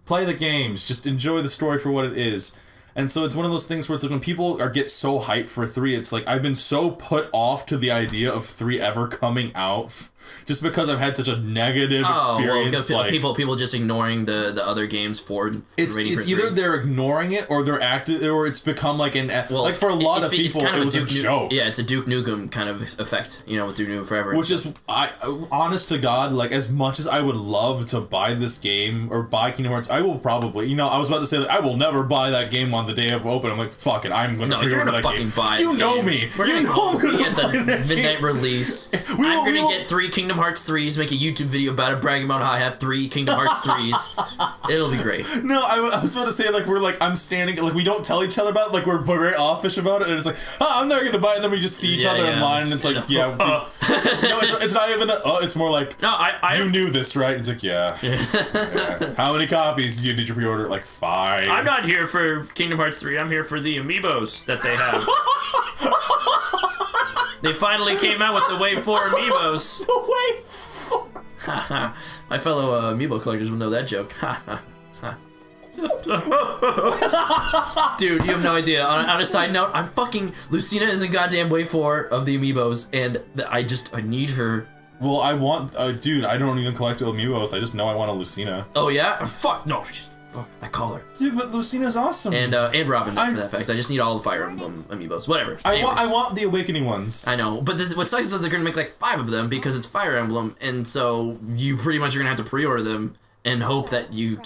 play the games, just enjoy the story for what it is. And so it's one of those things where it's like when people get so hyped for 3, it's like I've been so put off to the idea of 3 ever coming out just because I've had such a negative experience. Well, people just ignoring the other games for it's either they're ignoring it or they're active, or it's become like like for a lot of people kind of it was a joke. Yeah, it's a Duke Nukem kind of effect, you know, with Duke Nukem Forever. Which is, honest to God, like as much as I would love to buy this game or buy Kingdom Hearts, I will probably, you know, I was about to say like, I will never buy that game on the day of open. I'm like, fuck it, I'm gonna pre-order that game. Buy you know me. We're gonna get the midnight release. I'm gonna get 3 Kingdom Hearts 3s, make a YouTube video about it, bragging about how I have 3 Kingdom Hearts 3s. It'll be great. No, I was about to say, like, we're like, I'm standing, like, we don't tell each other about it, like, we're very offish about it, and it's like, I'm not gonna buy it, and then we just see each other in line, and it's like, no, it's not even it's more like, no, you knew this, right? It's like, yeah. How many copies did you pre-order? Like, 5. I'm not here for Kingdom Hearts 3, I'm here for the amiibos that they have. They finally came out with the Wave 4 amiibos. The Wave 4. My fellow amiibo collectors will know that joke. Dude, you have no idea. On a side note, I'm fucking... Lucina is in goddamn Wave 4 of the amiibos, and I need her. Well, I want... dude, I don't even collect amiibos. I just know I want a Lucina. Oh, yeah? Fuck, no. I call her. Dude, but Lucina's awesome. And Robin, for that fact. I just need all the Fire Emblem amiibos. Whatever. I want the Awakening ones. I know, but what sucks is that they're gonna make like 5 of them because it's Fire Emblem, and so you pretty much are gonna have to pre-order them and hope that your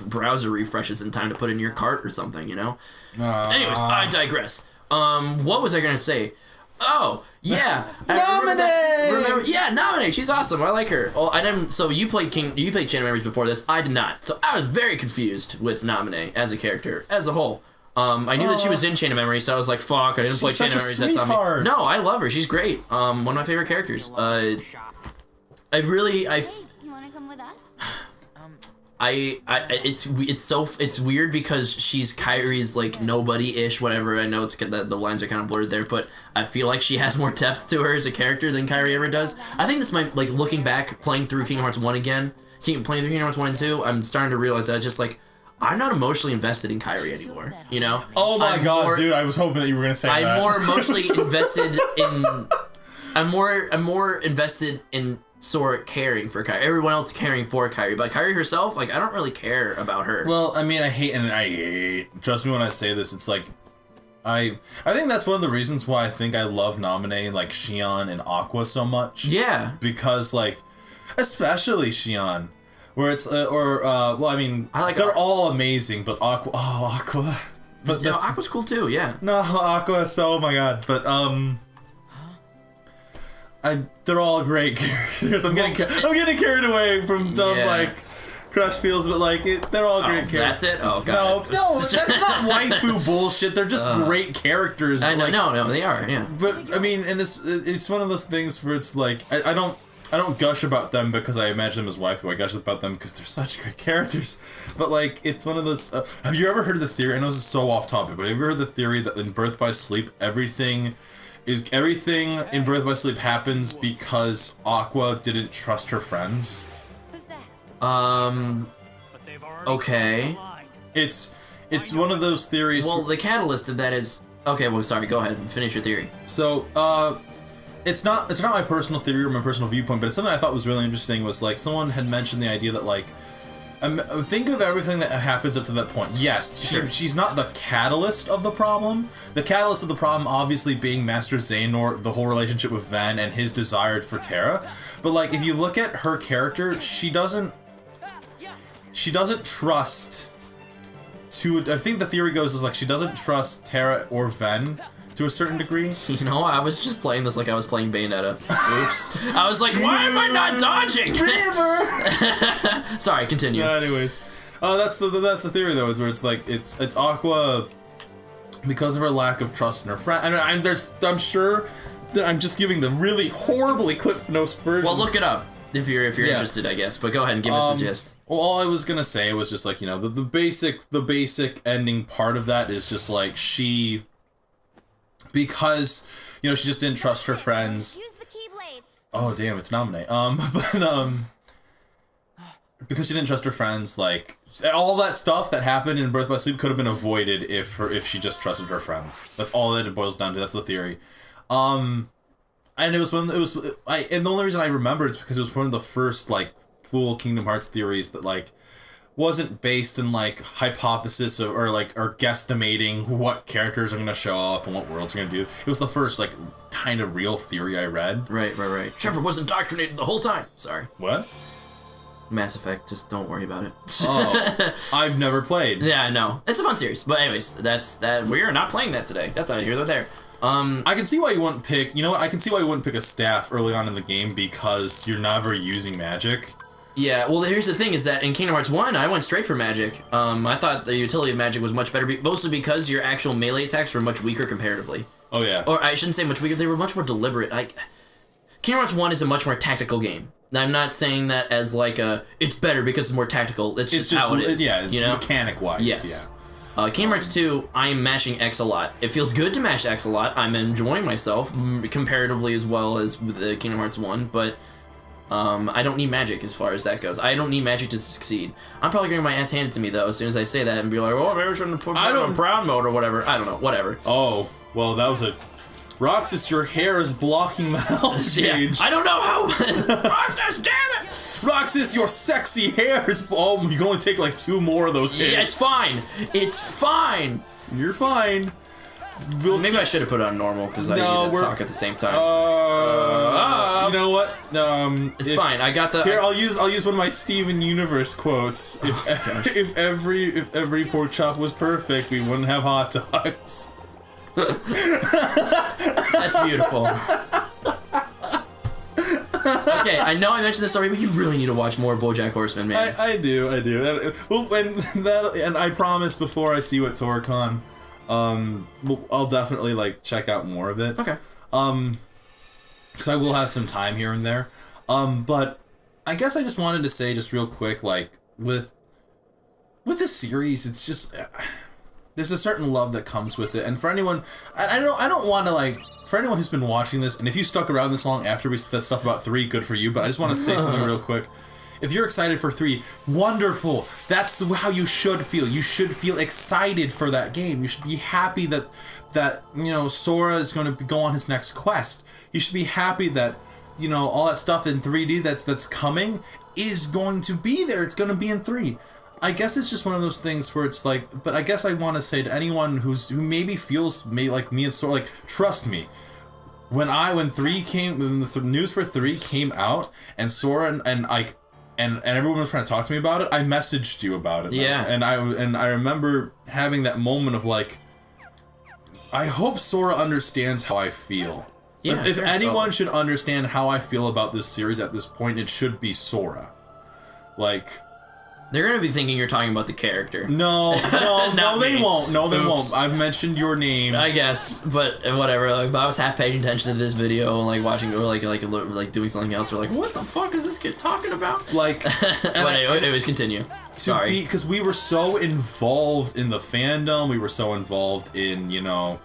browser refreshes in time to put in your cart or something, you know? Anyways, I digress. What was I gonna say? Oh, yeah. Nominate! Yeah, Nominate. She's awesome. I like her. Oh, I didn't. So you played Chain of Memories before this. I did not. So I was very confused with Nominate as a character, as a whole. I knew that she was in Chain of Memories, so I was like, fuck, I didn't play Chain of Memories. That's on me. No, I love her. She's great. One of my favorite characters. You wanna come with us? It's weird because she's Kyrie's like nobody-ish, whatever. I know it's the lines are kind of blurred there, but I feel like she has more depth to her as a character than Kyrie ever does. I think that's my, like, looking back, playing through Kingdom Hearts 1 again, playing through Kingdom Hearts 1 and 2, I'm starting to realize that just like, I'm not emotionally invested in Kyrie anymore, you know? Oh my god, dude, I was hoping that you were gonna say that. I'm more emotionally invested in... I'm more invested in Sora caring for Kyrie, everyone else caring for Kyrie, but Kyrie herself, like, I don't really care about her. Well, I mean, I hate, trust me when I say this, it's like, I think that's one of the reasons why I think I love Naminé, like, Xion and Aqua so much. Yeah. Because, like, especially Xion, where it's, well, I mean, they're all amazing, but Aqua, But Yeah, that's, Aqua's cool too. Yeah. no, Aqua. So, oh my god. But they're all great characters. I'm getting carried away from dumb like crush feels, but like they're all great characters. That's it. Oh god. No, that's not waifu bullshit. They're just great characters. I know. Like, No, they are. Yeah. but I mean, and it's one of those things where it's like I don't gush about them because I imagine them as waifu. I gush about them because they're such great characters. But like, it's one of those. Have you ever heard of the theory? I know this is so off topic, but have you ever heard the theory that in Birth by Sleep, everything in Birth by Sleep happens because Aqua didn't trust her friends? Okay. It's one of those theories. Well, the catalyst of that is okay. Well, sorry. Go ahead and finish your theory. So, it's not my personal theory or my personal viewpoint, but it's something I thought was really interesting. Was like someone had mentioned the idea that like, think of everything that happens up to that point. Yes, she's not the catalyst of the problem. The catalyst of the problem, obviously, being Master Xehanort, the whole relationship with Ven, and his desire for Terra. But like, if you look at her character, she doesn't trust. I think the theory goes is like she doesn't trust Terra or Ven to a certain degree. You know, I was just playing this like I was playing Bayonetta. Oops. I was like, why am I not dodging? Sorry, continue. Anyways, that's the theory though, where it's like it's Aqua because of her lack of trust in her friend. And I'm sure that I'm just giving the really horribly Cliff Notes version. Well, look it up if you're interested, I guess. But go ahead and give us the gist. Well, all I was gonna say was just like, you know, the basic ending part of that is just like because, you know, she just didn't trust her friends. Use the keyblade. Oh damn, it's Nominate. Because she didn't trust her friends, like all that stuff that happened in Birth by Sleep could have been avoided if she just trusted her friends. That's all that it boils down to. That's the theory. And the only reason I remember is because it was one of the first like full Kingdom Hearts theories that like wasn't based in like hypothesis or guesstimating what characters are gonna show up and what worlds are gonna do. It was the first like kind of real theory I read. Right. Shepard was indoctrinated the whole time. Sorry. What? Mass Effect. Just don't worry about it. Oh, I've never played. Yeah, I know. It's a fun series, but anyways, that's that. We are not playing that today. That's not here nor there. I can see why you wouldn't pick. You know what? I can see why you wouldn't pick a staff early on in the game because you're never using magic. Yeah, well, here's the thing is that in Kingdom Hearts 1, I went straight for magic. I thought the utility of magic was much better, mostly because your actual melee attacks were much weaker comparatively. Oh, yeah. Or I shouldn't say much weaker, they were much more deliberate. Kingdom Hearts 1 is a much more tactical game. I'm not saying that as like it's better because it's more tactical. It's just how it is. Yeah, it's you know? mechanic-wise. Yes. Yeah. Kingdom Hearts 2, I'm mashing X a lot. It feels good to mash X a lot. I'm enjoying myself comparatively as well as with the Kingdom Hearts 1, but I don't need magic as far as that goes. I don't need magic to succeed. I'm probably getting my ass handed to me though as soon as I say that and be like, oh, maybe I shouldn't have put that on proud mode or whatever. I don't know, whatever. Oh, well, that was a... Roxas, your hair is blocking the health stage. I don't know how... Roxas, damn it! Roxas, your sexy hair is... Oh, you can only take like 2 more of those hits. Yeah, it's fine. It's fine. You're fine. Maybe I should have put it on normal because I needed to talk at the same time. You know what? It's fine. I got the... Here, I'll use one of my Steven Universe quotes. If every pork chop was perfect, we wouldn't have hot dogs. That's beautiful. Okay, I know I mentioned this already, but you really need to watch more BoJack Horseman, man. I do. Well, and I promise before I see what TorCon, I'll definitely like check out more of it. Okay. Because I will have some time here and there. But I guess I just wanted to say just real quick, like with this series, it's just there's a certain love that comes with it, and for anyone, I don't want to like. For anyone who's been watching this, and if you stuck around this long after we said that stuff about 3, good for you, but I just want to say something real quick. If you're excited for 3, wonderful. That's how you should feel. You should feel excited for that game. You should be happy that you know, Sora is going to go on his next quest. You should be happy that, you know, all that stuff in 3D that's coming is going to be there. It's going to be in 3. I guess it's just one of those things where it's like, but I guess I want to say to anyone who maybe feels like me and Sora, like, trust me, when the news for 3 came out and Sora and like and everyone was trying to talk to me about it. I messaged you about it. Yeah. And I remember having that moment of like, I hope Sora understands how I feel. Yeah, if sure. anyone should understand how I feel about this series at this point, it should be Sora. Like, They're gonna be thinking you're talking about the character. no, Not they me. won't. No, they Oops. won't. I've mentioned your name. I guess, but whatever. Like, if I was half paying attention to this video and like watching or like doing something else, or like, what the fuck is this kid talking about? Like, But anyways, continue. Sorry. Because we were so involved in the fandom, we were so involved in, you know,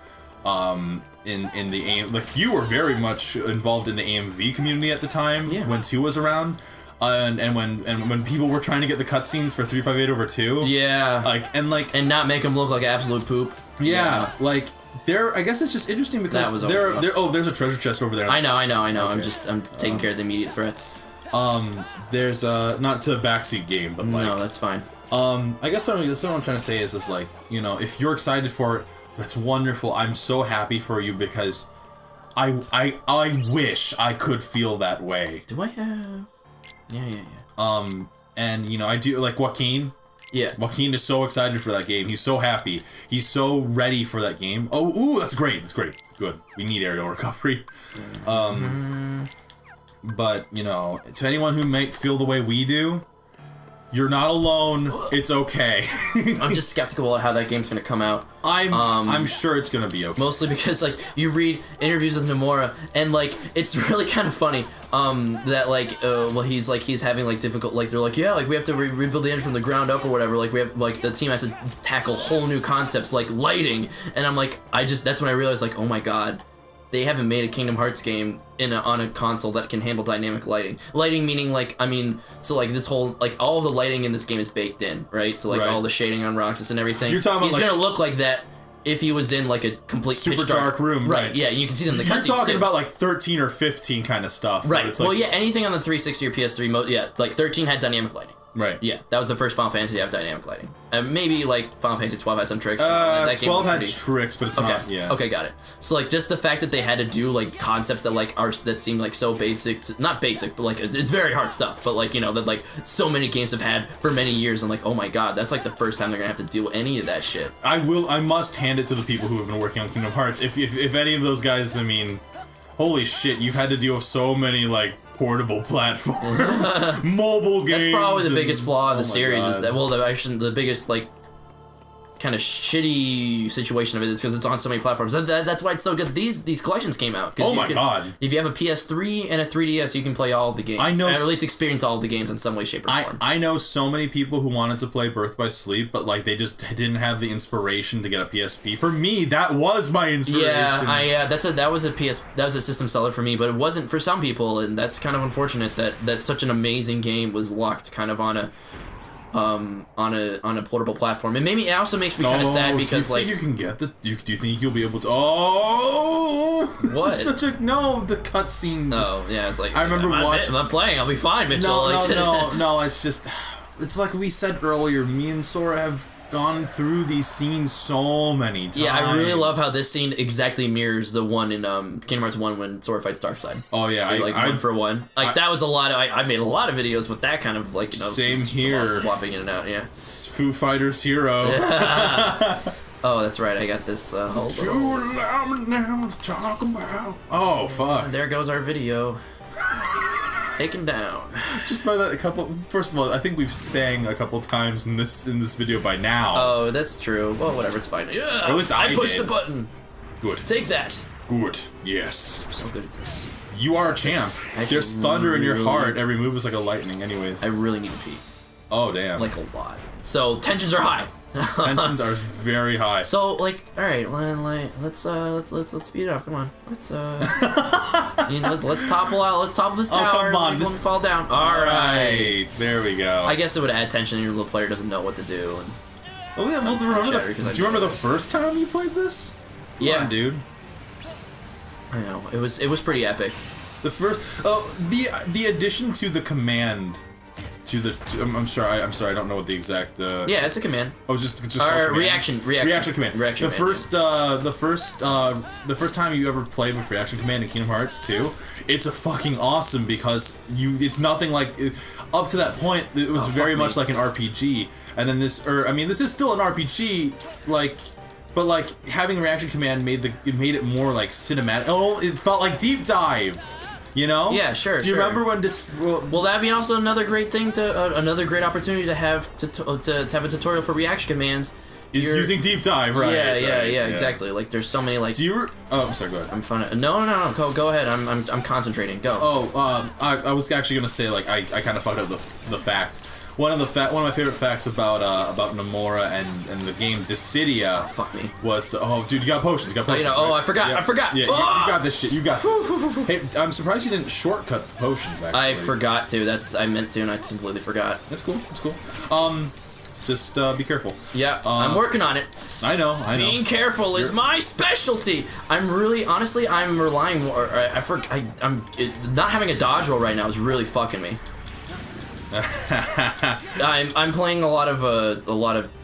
in the AM, like you were very much involved in the AMV community at the time when 2 was around. And when people were trying to get the cutscenes for 358/2, Yeah. and not make them look like absolute poop. yeah, like there. I guess it's just interesting because That was over. there's a treasure chest over there. I know. I'm taking care of the immediate threats. There's not to backseat game, but like No, that's fine. I guess what I'm trying to say is like, you know, if you're excited for it, that's wonderful. I'm so happy for you because I wish I could feel that way. Do I have? Yeah. And you know, I do like Joaquin. Yeah. Joaquin is so excited for that game. He's so happy. He's so ready for that game. Oh, ooh, that's great. That's great. Good. We need aerial recovery. But, you know, to anyone who might feel the way we do, you're not alone. It's okay. I'm just skeptical about how that game's gonna come out. I'm sure it's gonna be okay. Mostly because like you read interviews with Nomura and like it's really kind of funny that like he's having like difficult, like they're like, yeah, like we have to rebuild the engine from the ground up or whatever, like we have like the team has to tackle whole new concepts like lighting, and I'm like, that's when I realized like, oh my god, they haven't made a Kingdom Hearts game on a console that can handle dynamic lighting. Lighting meaning like, I mean, so like this whole, like all of the lighting in this game is baked in, right? So like all the shading on Roxas and everything. You're talking about He's like, gonna look like that if he was in like a complete super pitch dark room, right? Yeah, you can see them in the cutscenes You're talking too. about like 13 or 15 kind of stuff. Right. It's like, Well, yeah, anything on the 360 or PS3 mode, yeah, like 13 had dynamic lighting. Right. Yeah, that was the first Final Fantasy to have dynamic lighting. And maybe like Final Fantasy 12 had some tricks. That game 12 was had pretty- tricks, but it's not. Yeah. Okay, got it. So like just the fact that they had to do like concepts that like that seem like so basic, not basic, but like it's very hard stuff. But like, you know, that like so many games have had for many years. I'm like, oh my god, that's like the first time they're gonna have to deal with any of that shit. I must hand it to the people who have been working on Kingdom Hearts. If any of those guys, I mean, holy shit, you've had to deal with so many like portable platforms, mobile games. That's probably the biggest flaw of the oh my series God. is that, well, the biggest like kind of shitty situation of it is because it's on so many platforms. That's why it's so good. These collections came out. Oh my god! If you have a PS3 and a 3DS, you can play all of the games. I know, or at least experience all of the games in some way, shape, or form. I know so many people who wanted to play Birth by Sleep, but like they just didn't have the inspiration to get a PSP. For me, that was my inspiration. Yeah, that was a system seller for me, but it wasn't for some people, and that's kind of unfortunate that such an amazing game was locked kind of on a portable platform. And maybe it also makes me kind of sad because do you like, think you can get the? Do you think you'll be able to? Oh, this What? is such a the cutscene. oh yeah, it's like I remember I'm not playing. I'll be fine, Mitchell. No. It's just, it's like we said earlier. Me and Sora have gone through these scenes so many times. Yeah, I really love how this scene exactly mirrors the one in Kingdom Hearts 1 when Sora fights Darkseid. Oh yeah, Like one for one. Like that was a lot of. I made a lot of videos with that kind of like, you know. Same here. Flopping in and out. Yeah. Foo Fighters hero. Oh, that's right. I got this. Hold You on. allow me now to talk about. Oh fuck. There goes our video. Taken down. Just by that first of all, I think we've sang a couple times in this video by now. Oh, that's true. Well, whatever. It's fine. Yeah. Or at least I pushed did. the button. Good. Take that. Good. Yes. I'm so good at this. You are a champ. There's thunder in your heart. Every move is like a lightning. Anyways. I really need to pee. Oh damn. Like a lot. So tensions are high. Tensions are very high. So like, all right, let's speed it up. Come on, let's topple out. Let's topple this tower. come on, This this- won't fall down. All right. There we go. I guess it would add tension, and your little player doesn't know what to do. And Oh yeah. Well, do you remember the first time you played this? Come Yeah. on, dude. I know it was pretty epic. The first. Oh, the addition to the command I'm sorry, I don't know what the exact. Yeah, it's a command. Oh, just reaction command. Reaction the command, the first time you ever played with reaction command in Kingdom Hearts 2, it's a fucking awesome because it's nothing like up to that point. It was very much like an RPG, and then this is still an RPG, like. But like having reaction command made it more like cinematic. Oh, it felt like deep dive, you know? Yeah, sure. Do you remember when this? Well, that'd be also another great thing another great opportunity to have to have a tutorial for reaction commands. Is using deep dive, right? Yeah, exactly. Like there's so many like. Oh, I'm sorry. Go ahead. I'm fun. No. Go ahead. I'm concentrating. Go. Oh, I was actually gonna say like I kind of fucked up the fact. One of my favorite facts about Nomura and the game Dissidia fuck me. was dude, you got potions. Right? I forgot. Yeah. I forgot. Yeah, you got this shit. You got this. Hey, I'm surprised you didn't shortcut the potions. Actually, I forgot to. I meant to, and I completely forgot. That's cool. Just be careful. Yeah, I'm working on it. I know. Being careful is my specialty. I'm relying more. I'm not having a dodge roll right now is really fucking me. I'm playing a lot of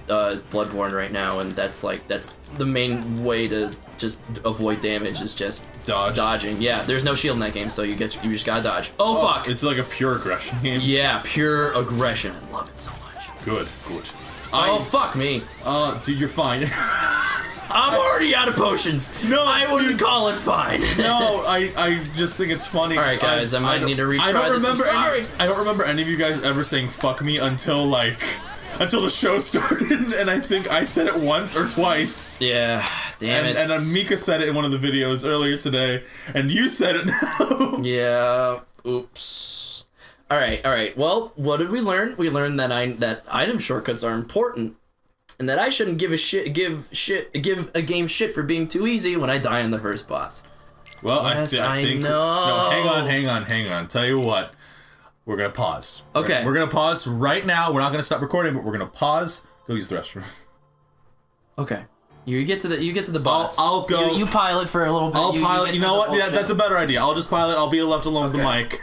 Bloodborne right now, and that's the main way to just avoid damage is just dodging. Yeah, there's no shield in that game, so you just gotta dodge. Oh fuck! It's like a pure aggression game. Yeah, pure aggression. I love it so much. Good. Oh fuck me. Dude, you're fine. I'm already out of potions. No, I wouldn't call it fine. No, I just think it's funny. All right, guys, I might need to retry this. I'm sorry. I don't remember any of you guys ever saying "fuck me" until the show started, and I think I said it once or twice. Yeah, damn it. And Mika said it in one of the videos earlier today, and you said it now. Yeah. Oops. All right. Well, what did we learn? We learned that item shortcuts are important. And that I shouldn't give a game shit for being too easy when I die in the first boss. Well, yes, I think. know. No, hang on. Tell you what, we're gonna pause. Okay. We're gonna pause right now. We're not gonna stop recording, but we're gonna pause. Go use the restroom. Okay. You get to the boss. I'll go. You pilot for a little bit. I'll pilot. You know what? Yeah, that's a better idea. I'll just pilot. I'll be left alone with the mic.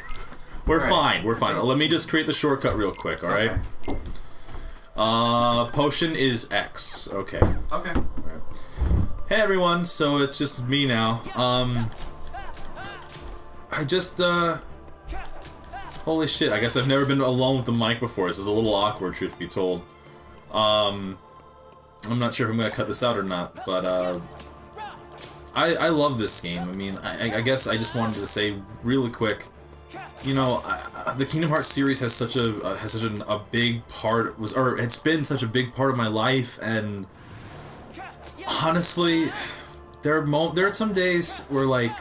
We're fine. Let me just create the shortcut real quick. All right. Potion is X. Okay. Okay. Right. Hey everyone, so it's just me now. I just, holy shit, I guess I've never been alone with the mic before. This is a little awkward, truth be told. I'm not sure if I'm gonna cut this out or not, but, I love this game. I mean, I guess I just wanted to say really quick, you know, the Kingdom Hearts series has such a big part it's been such a big part of my life, and honestly, there are some days where like,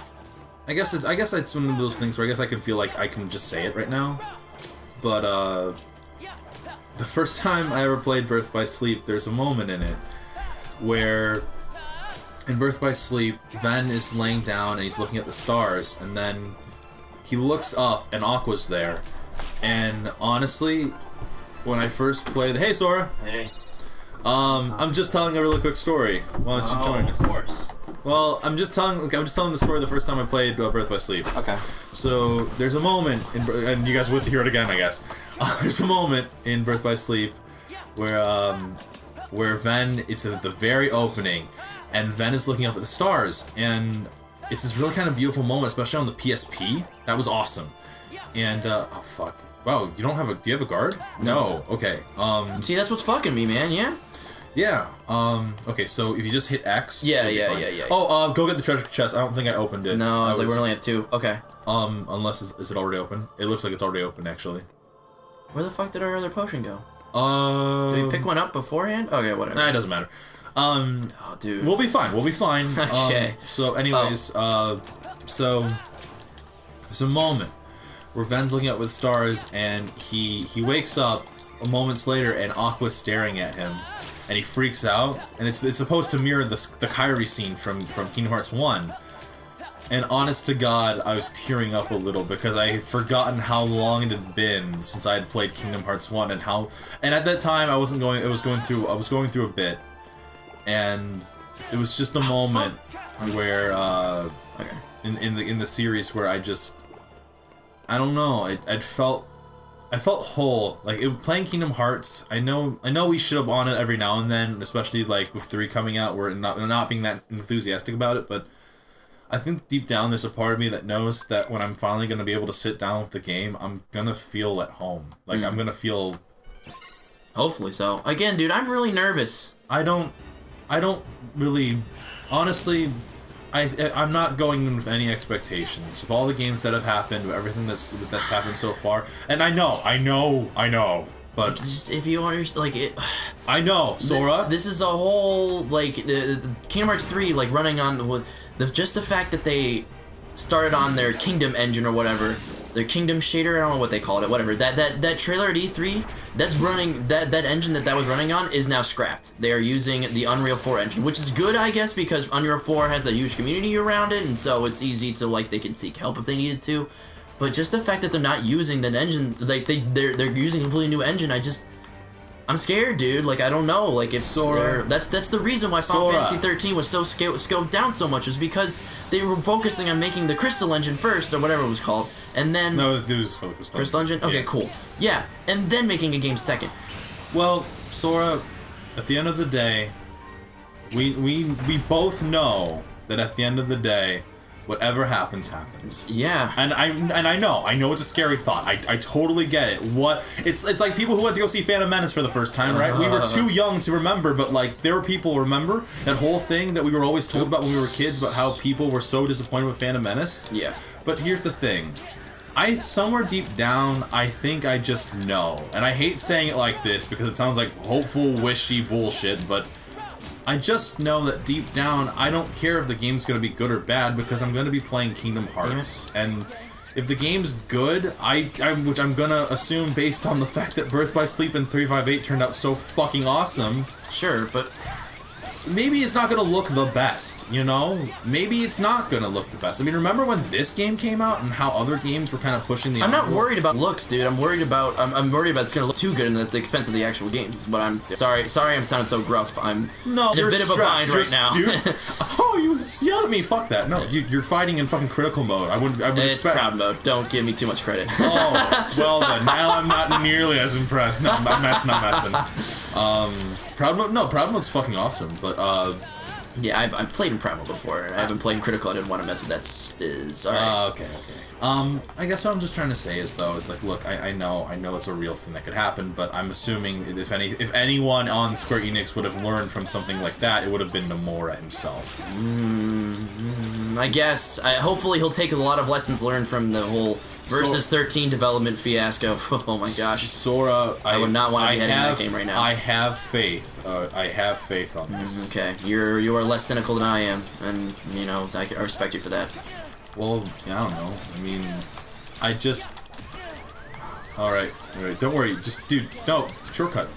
I guess it's one of those things where I guess I can feel like I can just say it right now, but the first time I ever played Birth by Sleep, there's a moment in it where in Birth by Sleep, Ven is laying down and he's looking at the stars, and then he looks up and Aqua's there, and honestly, when I first played, hey Sora. Hey. I'm just telling a really quick story. Why don't you join us? Of course. Well, I'm just telling the story the first time I played Birth by Sleep. Okay. So there's a moment, and you guys want to hear it again, I guess. There's a moment in Birth by Sleep where Ven, it's at the very opening, and Ven is looking up at the stars, and it's this really kind of beautiful moment, especially on the PSP. That was awesome. And oh fuck. Wow, do you have a guard? No. Okay. See, that's what's fucking me, man. Yeah. Yeah. Okay, so if you just hit X. Yeah. Oh, go get the treasure chest. I don't think I opened it. No, I was like, we only have 2. Okay. Unless is it already open? It looks like it's already open, actually. Where the fuck did our other potion go? Did we pick one up beforehand? Okay, whatever. Nah, it doesn't matter. Oh, dude. We'll be fine. Okay. So, anyways, so there's a moment where Ven's looking up with stars, and he wakes up moments later, and Aqua's staring at him, and he freaks out, and it's supposed to mirror the Kairi scene from Kingdom Hearts 1. And honest to God, I was tearing up a little because I had forgotten how long it had been since I had played Kingdom Hearts 1, and at that time I was going through a bit, and it was just a moment where in the series where I don't know, I I felt whole. Like playing Kingdom Hearts. I know we should have on it every now and then, especially like with 3 coming out. We're not being that enthusiastic about it, but I think deep down there's a part of me that knows that when I'm finally gonna be able to sit down with the game, I'm gonna feel at home. Like I'm gonna feel. Hopefully so. Again, dude, I'm really nervous. I don't really, honestly. I'm not going in with any expectations with all the games that have happened, with everything that's happened so far. And I know, but Just if you understand, like it. I know, Sora. This is a whole like Kingdom Hearts 3, like running on with just the fact that they started on their Kingdom engine or whatever, their Kingdom shader. I don't know what they called it. Whatever. That trailer at E3, that's running that engine that was running on is now scrapped. They are using the Unreal 4 engine, which is good, I guess, because Unreal 4 has a huge community around it, and so it's easy to like they can seek help if they needed to. But just the fact that they're not using that engine, like they're using a completely new engine, I'm scared, dude. Like I don't know, like if Sora. that's the reason why Final Fantasy 13 was so scaled down so much, was because they were focusing on making the Crystal engine first or whatever it was called, and then No, it was Crystal engine. Okay, yeah. cool. Yeah, and then making a game second. Well, Sora, at the end of the day, we both know that at the end of the day, whatever happens, happens. Yeah. And I know it's a scary thought. I totally get it. It's like people who went to go see Phantom Menace for the first time, right? We were too young to remember, but like there were people, remember that whole thing that we were always told about when we were kids about how people were so disappointed with Phantom Menace? Yeah. But here's the thing. Somewhere deep down, I think I just know. And I hate saying it like this because it sounds like hopeful, wishy bullshit, but I just know that deep down, I don't care if the game's going to be good or bad because I'm going to be playing Kingdom Hearts. And if the game's good, which I'm going to assume based on the fact that Birth by Sleep and 358 turned out so fucking awesome. Sure, but maybe it's not going to look the best, you know? Maybe it's not going to look the best. I mean, remember when this game came out and how other games were kind of pushing the I'm not envelope? worried about looks, dude. I'm worried about it's gonna look too good at the expense of the actual games. But I'm sorry I'm sounding so gruff. I'm in a bit of a bind right now. Dude. Oh, you yelled at me. Fuck that. No, you're fighting in fucking critical mode. I would It's expect. proud mode. Don't give me too much credit. Oh, well then. Now I'm not nearly as impressed. No, I'm messing. Proud mode. No, proud mode's fucking awesome. But Yeah, I've played in Primal before. I haven't played in Critical. I didn't want to mess with that. Alright. Okay. I guess what I'm just trying to say is though, is like, look, I know it's a real thing that could happen, but I'm assuming if anyone on Square Enix would have learned from something like that, it would have been Nomura himself. I guess. Hopefully he'll take a lot of lessons learned from the whole Versus 13 development fiasco. Oh my gosh. Sora, I would not want to be heading that game right now. I have faith. I have faith on this. Okay, you are less cynical than I am, and you know I respect you for that. Well, I don't know. I mean, I just. All right. Don't worry. Just, dude, no shortcut.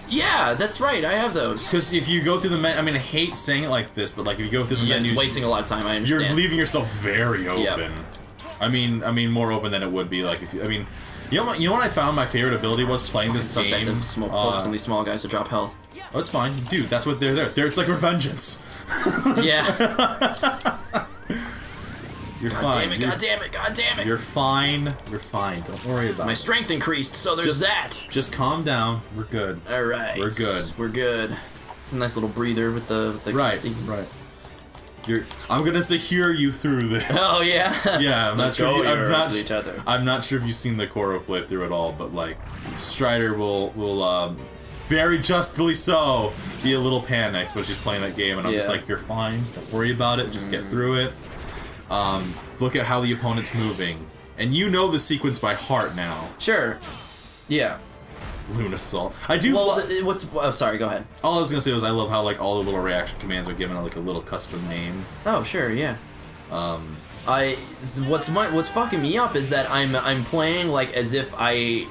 Yeah, that's right. I have those. Because if you go through the menu, I mean, I hate saying it like this, but like if you go through the menus, it's wasting a lot of time. I understand. You're leaving yourself very open. Yep. I mean, more open than it would be like if you. I mean, you know what I found my favorite ability was playing this game. Focus on these small guys to drop health. Oh, it's fine, dude. That's what they're there. It's like revengeance. Yeah. You're fine. God damn it. You're fine. You're fine. Don't worry about it. My strength increased, so there's that. Just calm down. We're good. All right. We're good. We're good. It's a nice little breather with the right. cutscene. Right. I'm gonna secure you through this. Oh yeah. Yeah, I'm not sure. I'm not sure if you've seen the Koro playthrough at all, but like Strider will very justly so be a little panicked when she's playing that game, and I'm just like, you're fine. Don't worry about it. Just get through it. Look at how the opponent's moving, and you know the sequence by heart now. Sure. Yeah. Lunasalt. I do. Well, sorry. Go ahead. All I was gonna say was I love how like all the little reaction commands are given like a little custom name. Oh sure, yeah. What's fucking me up is that I'm playing like as if I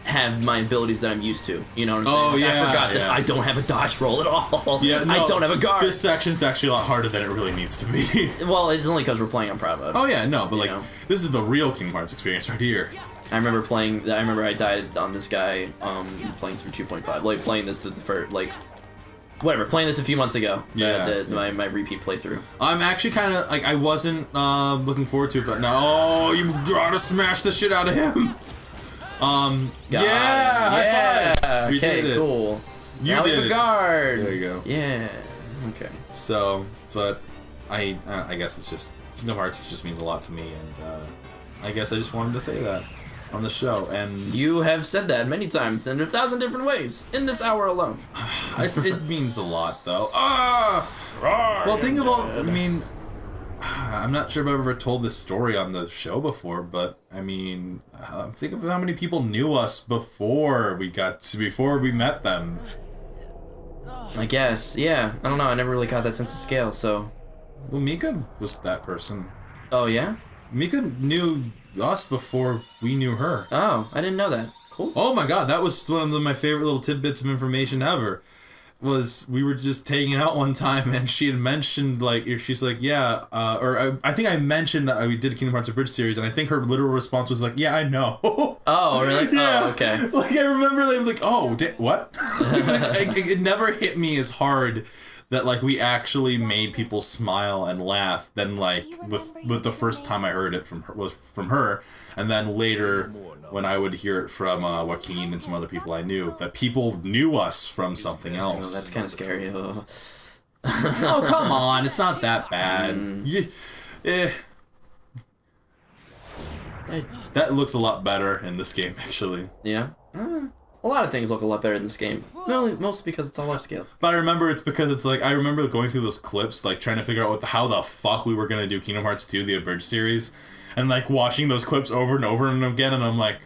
have my abilities that I'm used to. You know what I'm saying? Oh, Like, yeah, I forgot that I don't have a dodge roll at all. Yeah, no, I don't have a guard. This section's actually a lot harder than it really needs to be. Well, it's only because we're playing on proud mode. Oh yeah, no, but like know? this is the real Kingdom Hearts experience right here. I remember I died on this guy playing through 2.5. Like playing this to the first playing this a few months ago. Yeah, my repeat playthrough. I'm actually kind of like I wasn't looking forward to it, but no, you gotta smash the shit out of him. High five. We Okay, did it. cool. You now we did have a it. guard. There you go. Yeah. Okay. So, but I guess it's just Kingdom Hearts just means a lot to me, and I guess I just wanted to say that on the show. And You have said that many times in 1,000 different ways in this hour alone. it means a lot, though. Well, think about. I mean, I'm not sure if I've ever told this story on the show before, but I mean, think of how many people knew us before we met them. I guess. Yeah. I don't know. I never really caught that sense of scale. So. Well, Mika was that person. Oh yeah. Mika knew us before we knew her. Oh, I didn't know that. Cool. Oh my god, that was one of my favorite little tidbits of information ever. Was we were just hanging out one time and she had mentioned, like, she's like, yeah, I think I mentioned that we did Kingdom Hearts: A Bridge series, and I think her literal response was like, yeah, I know. Oh, really? Yeah. Oh, okay. Like, I remember they were like, oh, what? It never hit me as hard that, like, we actually made people smile and laugh than, like, with the first time I heard it from her, and then later when I would hear it from Joaquin and some other people I knew, that people knew us from something Oh, else. that's kind of scary. Oh. Oh, come on, it's not that bad. That looks a lot better in this game, actually. Yeah. A lot of things look a lot better in this game. Mostly because it's all upscale. But I remember it's because it's like, I remember going through those clips, like trying to figure out how the fuck we were gonna do Kingdom Hearts 2, the Abridged series, and like watching those clips over and over and again, and I'm like,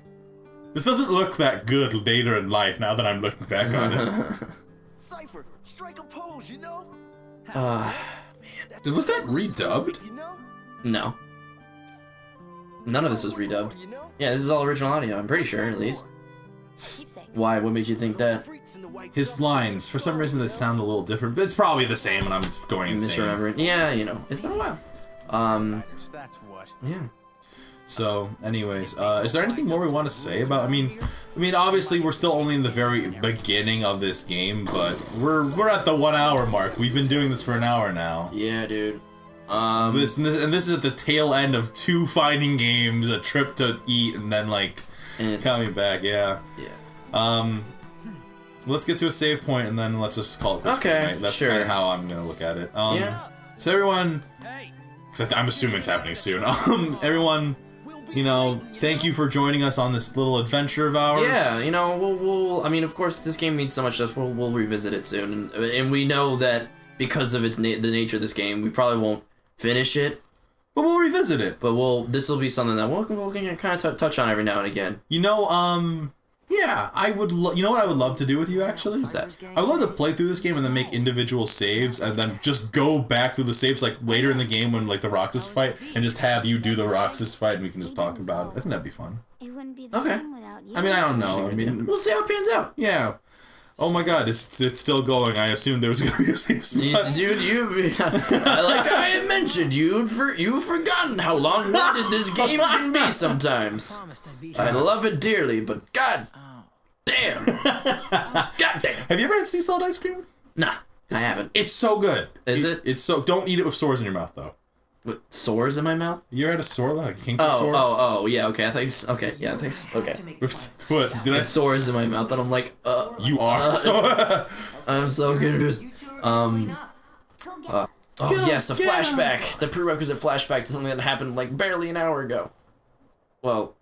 this doesn't look that good later in life now that I'm looking back on it. Cypher, strike a pose, you know? Was that redubbed? No. None of this was redubbed. Yeah, this is all original audio, I'm pretty sure, at least. Why? What made you think that? His lines, for some reason, they sound a little different, but it's probably the same, and I'm just going insane. Misremembering. Yeah, you know, it's been a while. Yeah. So, anyways, is there anything more we want to say about? I mean, obviously we're still only in the very beginning of this game, but we're at the 1 hour mark. We've been doing this for an hour now. Yeah, dude. This is at the tail end of 2 fighting games, a trip to eat, and then like coming back. Yeah. Yeah. Let's get to a save point, and then let's just call it quits for Okay, tonight. That's sure. kind of how I'm gonna look at it. Yeah. So everyone, because I'm assuming it's happening soon. Everyone, you know, thank you for joining us on this little adventure of ours. Yeah, you know, we'll I mean, of course, this game means so much to us. We'll revisit it soon, and we know that because of its the nature of this game, we probably won't finish it. But we'll revisit it. But this will be something that we'll kind of touch on every now and again. You know, yeah, I would. You know what I would love to do with you, actually? What's that? I would love to play through this game and then make individual saves, and then just go back through the saves like later in the game when like the Roxas fight, and just have you do the Roxas fight, and we can just talk about it. I think that'd be fun. It wouldn't be the Okay. same without you. I mean, I don't know. I mean, We'll see how it pans out. yeah. Oh my God, it's still going. I assumed there was gonna be a save spot. Dude, I had mentioned, you've forgotten how long-winded this game can be sometimes. I love it dearly, but god damn. God damn. Have you ever had sea salt ice cream? Nah, I haven't. It's so good. Is it? It's so. Don't eat it with sores in your mouth though. With sores in my mouth? You ever had a sore, like a kinky sore? Oh, yeah, okay, I think okay, yeah, thanks, okay. What? Did I? It's sores in my mouth, and I'm like, You are. I'm so confused. Yes, a flashback. The prerequisite flashback to something that happened like barely an hour ago. Well,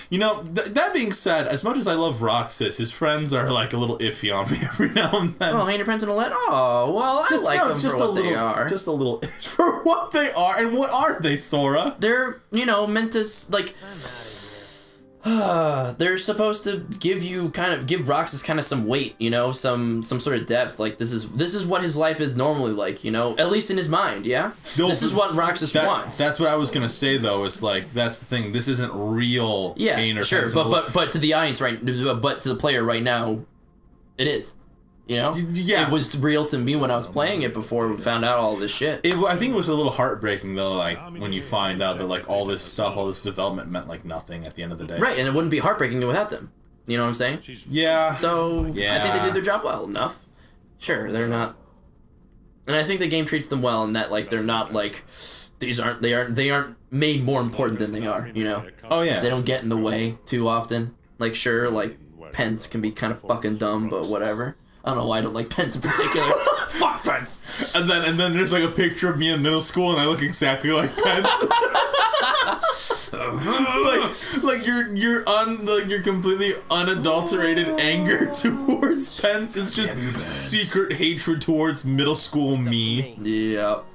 You know, that being said, as much as I love Roxas, his friends are like a little iffy on me every now and then. oh, Hand Prince and Olette? Oh, well, I like them for what they are. Just a little for what they are, and what are they, Sora? They're, you know, meant to, like, they're supposed to give Roxas kind of some weight, you know, some sort of depth. Like, this is what his life is normally like, you know, at least in his mind, yeah? This is what Roxas wants. That's what I was gonna say, though, is like, that's the thing, this isn't real pain or sure, but to the audience but to the player right now, it is. You know? Yeah. It was real to me when I was playing it before we found out all this shit. I think it was a little heartbreaking, though, like, when you find out that, like, all this stuff, all this development meant, like, nothing at the end of the day. Right, and it wouldn't be heartbreaking without them. You know what I'm saying? Yeah. So, yeah. I think they did their job well enough. Sure, they're not... And I think the game treats them well in that, like, they're not, like... They aren't made more important than they are, you know? Oh, yeah. They don't get in the way too often. Like, sure, like, Pence can be kind of fucking dumb, but whatever. I don't know why I don't like Pence in particular. Fuck Pence! And then there's like a picture of me in middle school and I look exactly like Pence. like your completely unadulterated anger towards Pence is just secret hatred towards middle school me. Yep.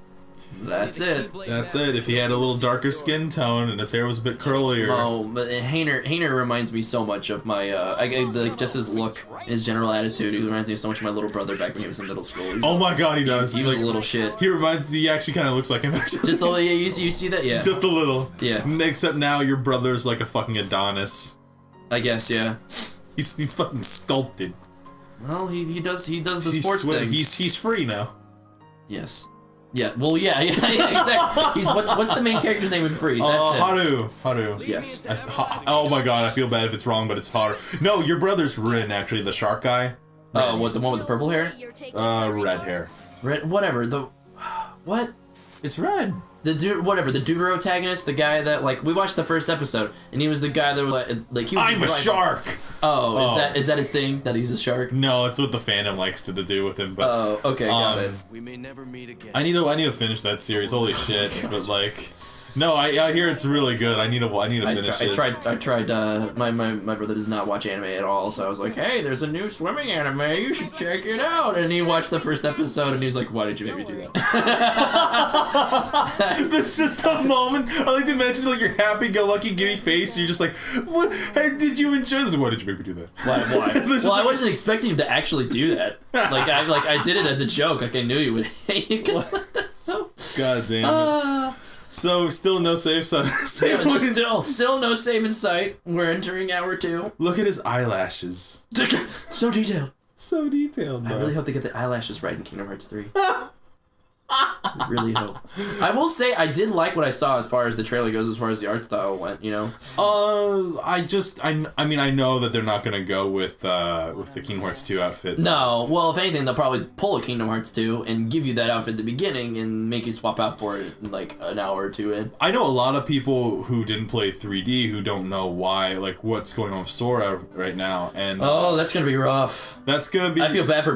That's it. That's it. If he had a little darker skin tone and his hair was a bit curlier. Oh, but Hayner reminds me so much of my, like, just his look, his general attitude. He reminds me so much of my little brother back when he was in middle school. Oh my god, he does. He was a little shit. He actually kind of looks like him, actually. Just, oh, yeah, you see that? Yeah. Just a little. Yeah. Except now your brother's like a fucking Adonis. I guess, yeah. He's fucking sculpted. Well, he does the sports thing. He's free now. Yes. Yeah, well, yeah, exactly. What's the main character's name in Freeze? That's it. Haru. Yes. Oh my god, I feel bad if it's wrong, but it's Haru. No, your brother's Rin, actually, the shark guy. Oh, what, the one with the purple hair? Red hair. Red, whatever, what? It's red. The dude, whatever, the deuterotagonist, the guy that, like, we watched the first episode, and he was the guy that was, like he was... I'm a shark! Oh, is that his thing, that he's a shark? No, it's what the fandom likes to do with him, but... Oh, okay, got it. We may never meet again. I need to finish that series, holy shit, but, like... No, I hear it's really good. I need to finish it. I tried. My brother does not watch anime at all, so I was like, "Hey, there's a new swimming anime. You should check it out." And he watched the first episode, and he was like, "Why did you make me do that?" There's just a moment. I like to imagine like your happy-go-lucky giddy face. And you're just like, "What? Hey, did you enjoy this? Why did you make me do that?" Why? Well, I wasn't expecting him to actually do that. I did it as a joke. Like I knew he would hate it because that's so. God damn it. So still no save side. Still no save in sight. We're entering hour 2. Look at his eyelashes. So detailed. So detailed, bro. I really hope they get the eyelashes right in Kingdom Hearts 3. I really hope. I will say I did like what I saw as far as the trailer goes, as far as the art style went, you know? I mean, I know that they're not gonna go with the Kingdom Hearts 2 outfit. No, well, if anything, they'll probably pull a Kingdom Hearts 2 and give you that outfit at the beginning and make you swap out for it in like an hour or 2 in. I know a lot of people who didn't play 3D who don't know why, like, what's going on with Sora right now, and... Oh, that's gonna be rough. That's gonna be... I feel bad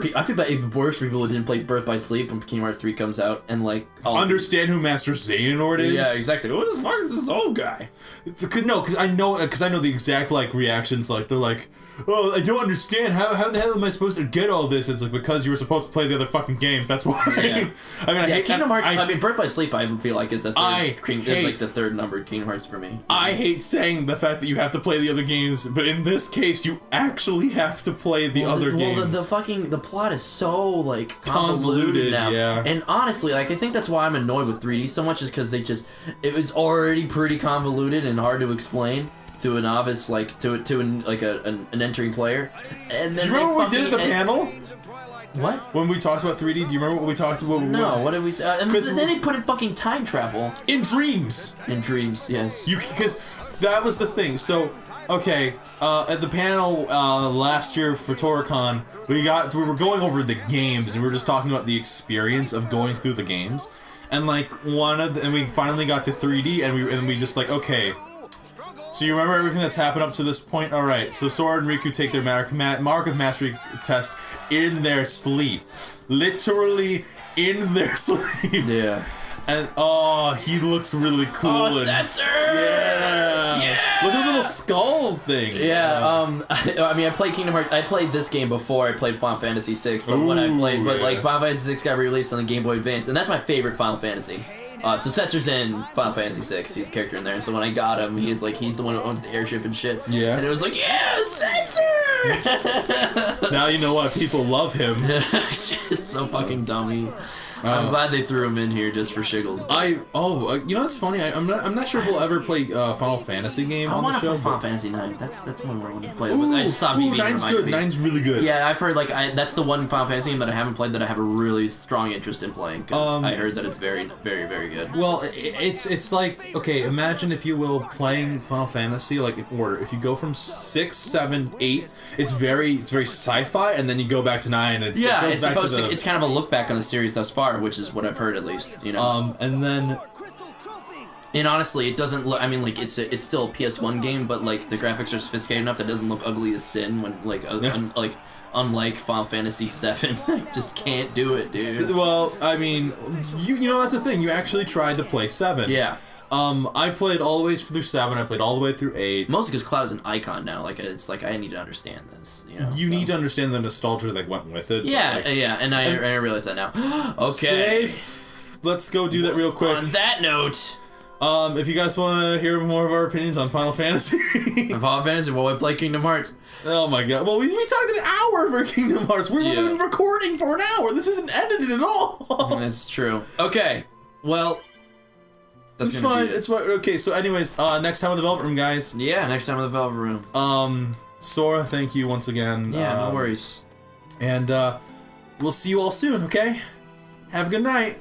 even worse for people who didn't play Birth by Sleep when Kingdom Hearts 3 comes out, and like... Understand who Master Xehanort is? Yeah, exactly. Who the fuck is this old guy? No, because I know the exact like reactions. Like they're like, "Oh, I don't understand. How the hell am I supposed to get all this?" It's like because you were supposed to play the other fucking games. That's why. Yeah. I hate Kingdom Hearts. I mean, Birth by Sleep. I feel like is the third numbered Kingdom Hearts for me. I hate saying the fact that you have to play the other games, but in this case, you actually have to play the other games. Well, the plot is so like convoluted now. Yeah. And honestly, like I think that's why I'm annoyed with 3D so much is because it was already pretty convoluted and hard to explain to a novice, like to an entering player. And then do you remember what we did at the panel? What? When we talked about 3D, do you remember what we talked about? No, what did we say? And then they put in fucking time travel. In dreams! In dreams, yes. Because that was the thing. So, okay, at the panel last year for Toricon, we were going over the games, and we were just talking about the experience of going through the games. And like and we finally got to 3D, and we just like, okay. So you remember everything that's happened up to this point? All right. So Sora and Riku take their Mark of Mastery test in their sleep, literally in their sleep. Yeah. And he looks really cool. Oh, Setzer! Yeah. Yeah. Look at the little skull thing. Yeah. I mean, I played Kingdom Hearts. I played this game before I played Final Fantasy VI. But like Final Fantasy VI got released on the Game Boy Advance, and that's my favorite Final Fantasy. So Setzer's in Final Fantasy VI. He's a character in there, and so when I got him, he's the one who owns the airship and shit. Yeah. And it was like, yeah, Setzer! Now you know why people love him. It's so fucking dummy. I'm glad they threw him in here just for shiggles. You know what's funny? I'm not sure if we'll ever play Final Fantasy game on the show. I want to play Final Fantasy 9. That's one I want to play. Ooh, I just saw me 9's good. 9's really good. Yeah, I've heard that's the one Final Fantasy game that I haven't played that I have a really strong interest in playing because I heard that it's very, very, very good. Well, it's like, okay, imagine if you will playing Final Fantasy like in order. If you go from 6, 7, 8, it's very sci-fi, and then you go back to 9. It's it's kind of a look back on the series thus far, which is what I've heard at least. You know. And then And honestly, it doesn't look. I mean, like it's still a PS1 game, but like the graphics are sophisticated enough that it doesn't look ugly as sin. When like unlike Final Fantasy VII, I just can't do it, dude. Well, I mean, you know that's the thing. You actually tried to play 7. Yeah. I played all the way through 7. I played all the way through 8. Mostly because Cloud is an icon now. Like it's like I need to understand this. You know. You need to understand the nostalgia that went with it. Yeah, like, and I realize that now. Okay. Safe. Let's go do that real quick. On that note. If you guys want to hear more of our opinions on Final Fantasy, Final Fantasy, while we play Kingdom Hearts. Oh my god! Well, we talked an hour for Kingdom Hearts. We've been recording for an hour. This isn't edited at all. That's true. Okay, well, that's it's fine. It's fine. Okay. So, anyways, next time in the Velvet Room, guys. Yeah, next time in the Velvet Room. Sora, thank you once again. Yeah, no worries. And we'll see you all soon. Okay. Have a good night.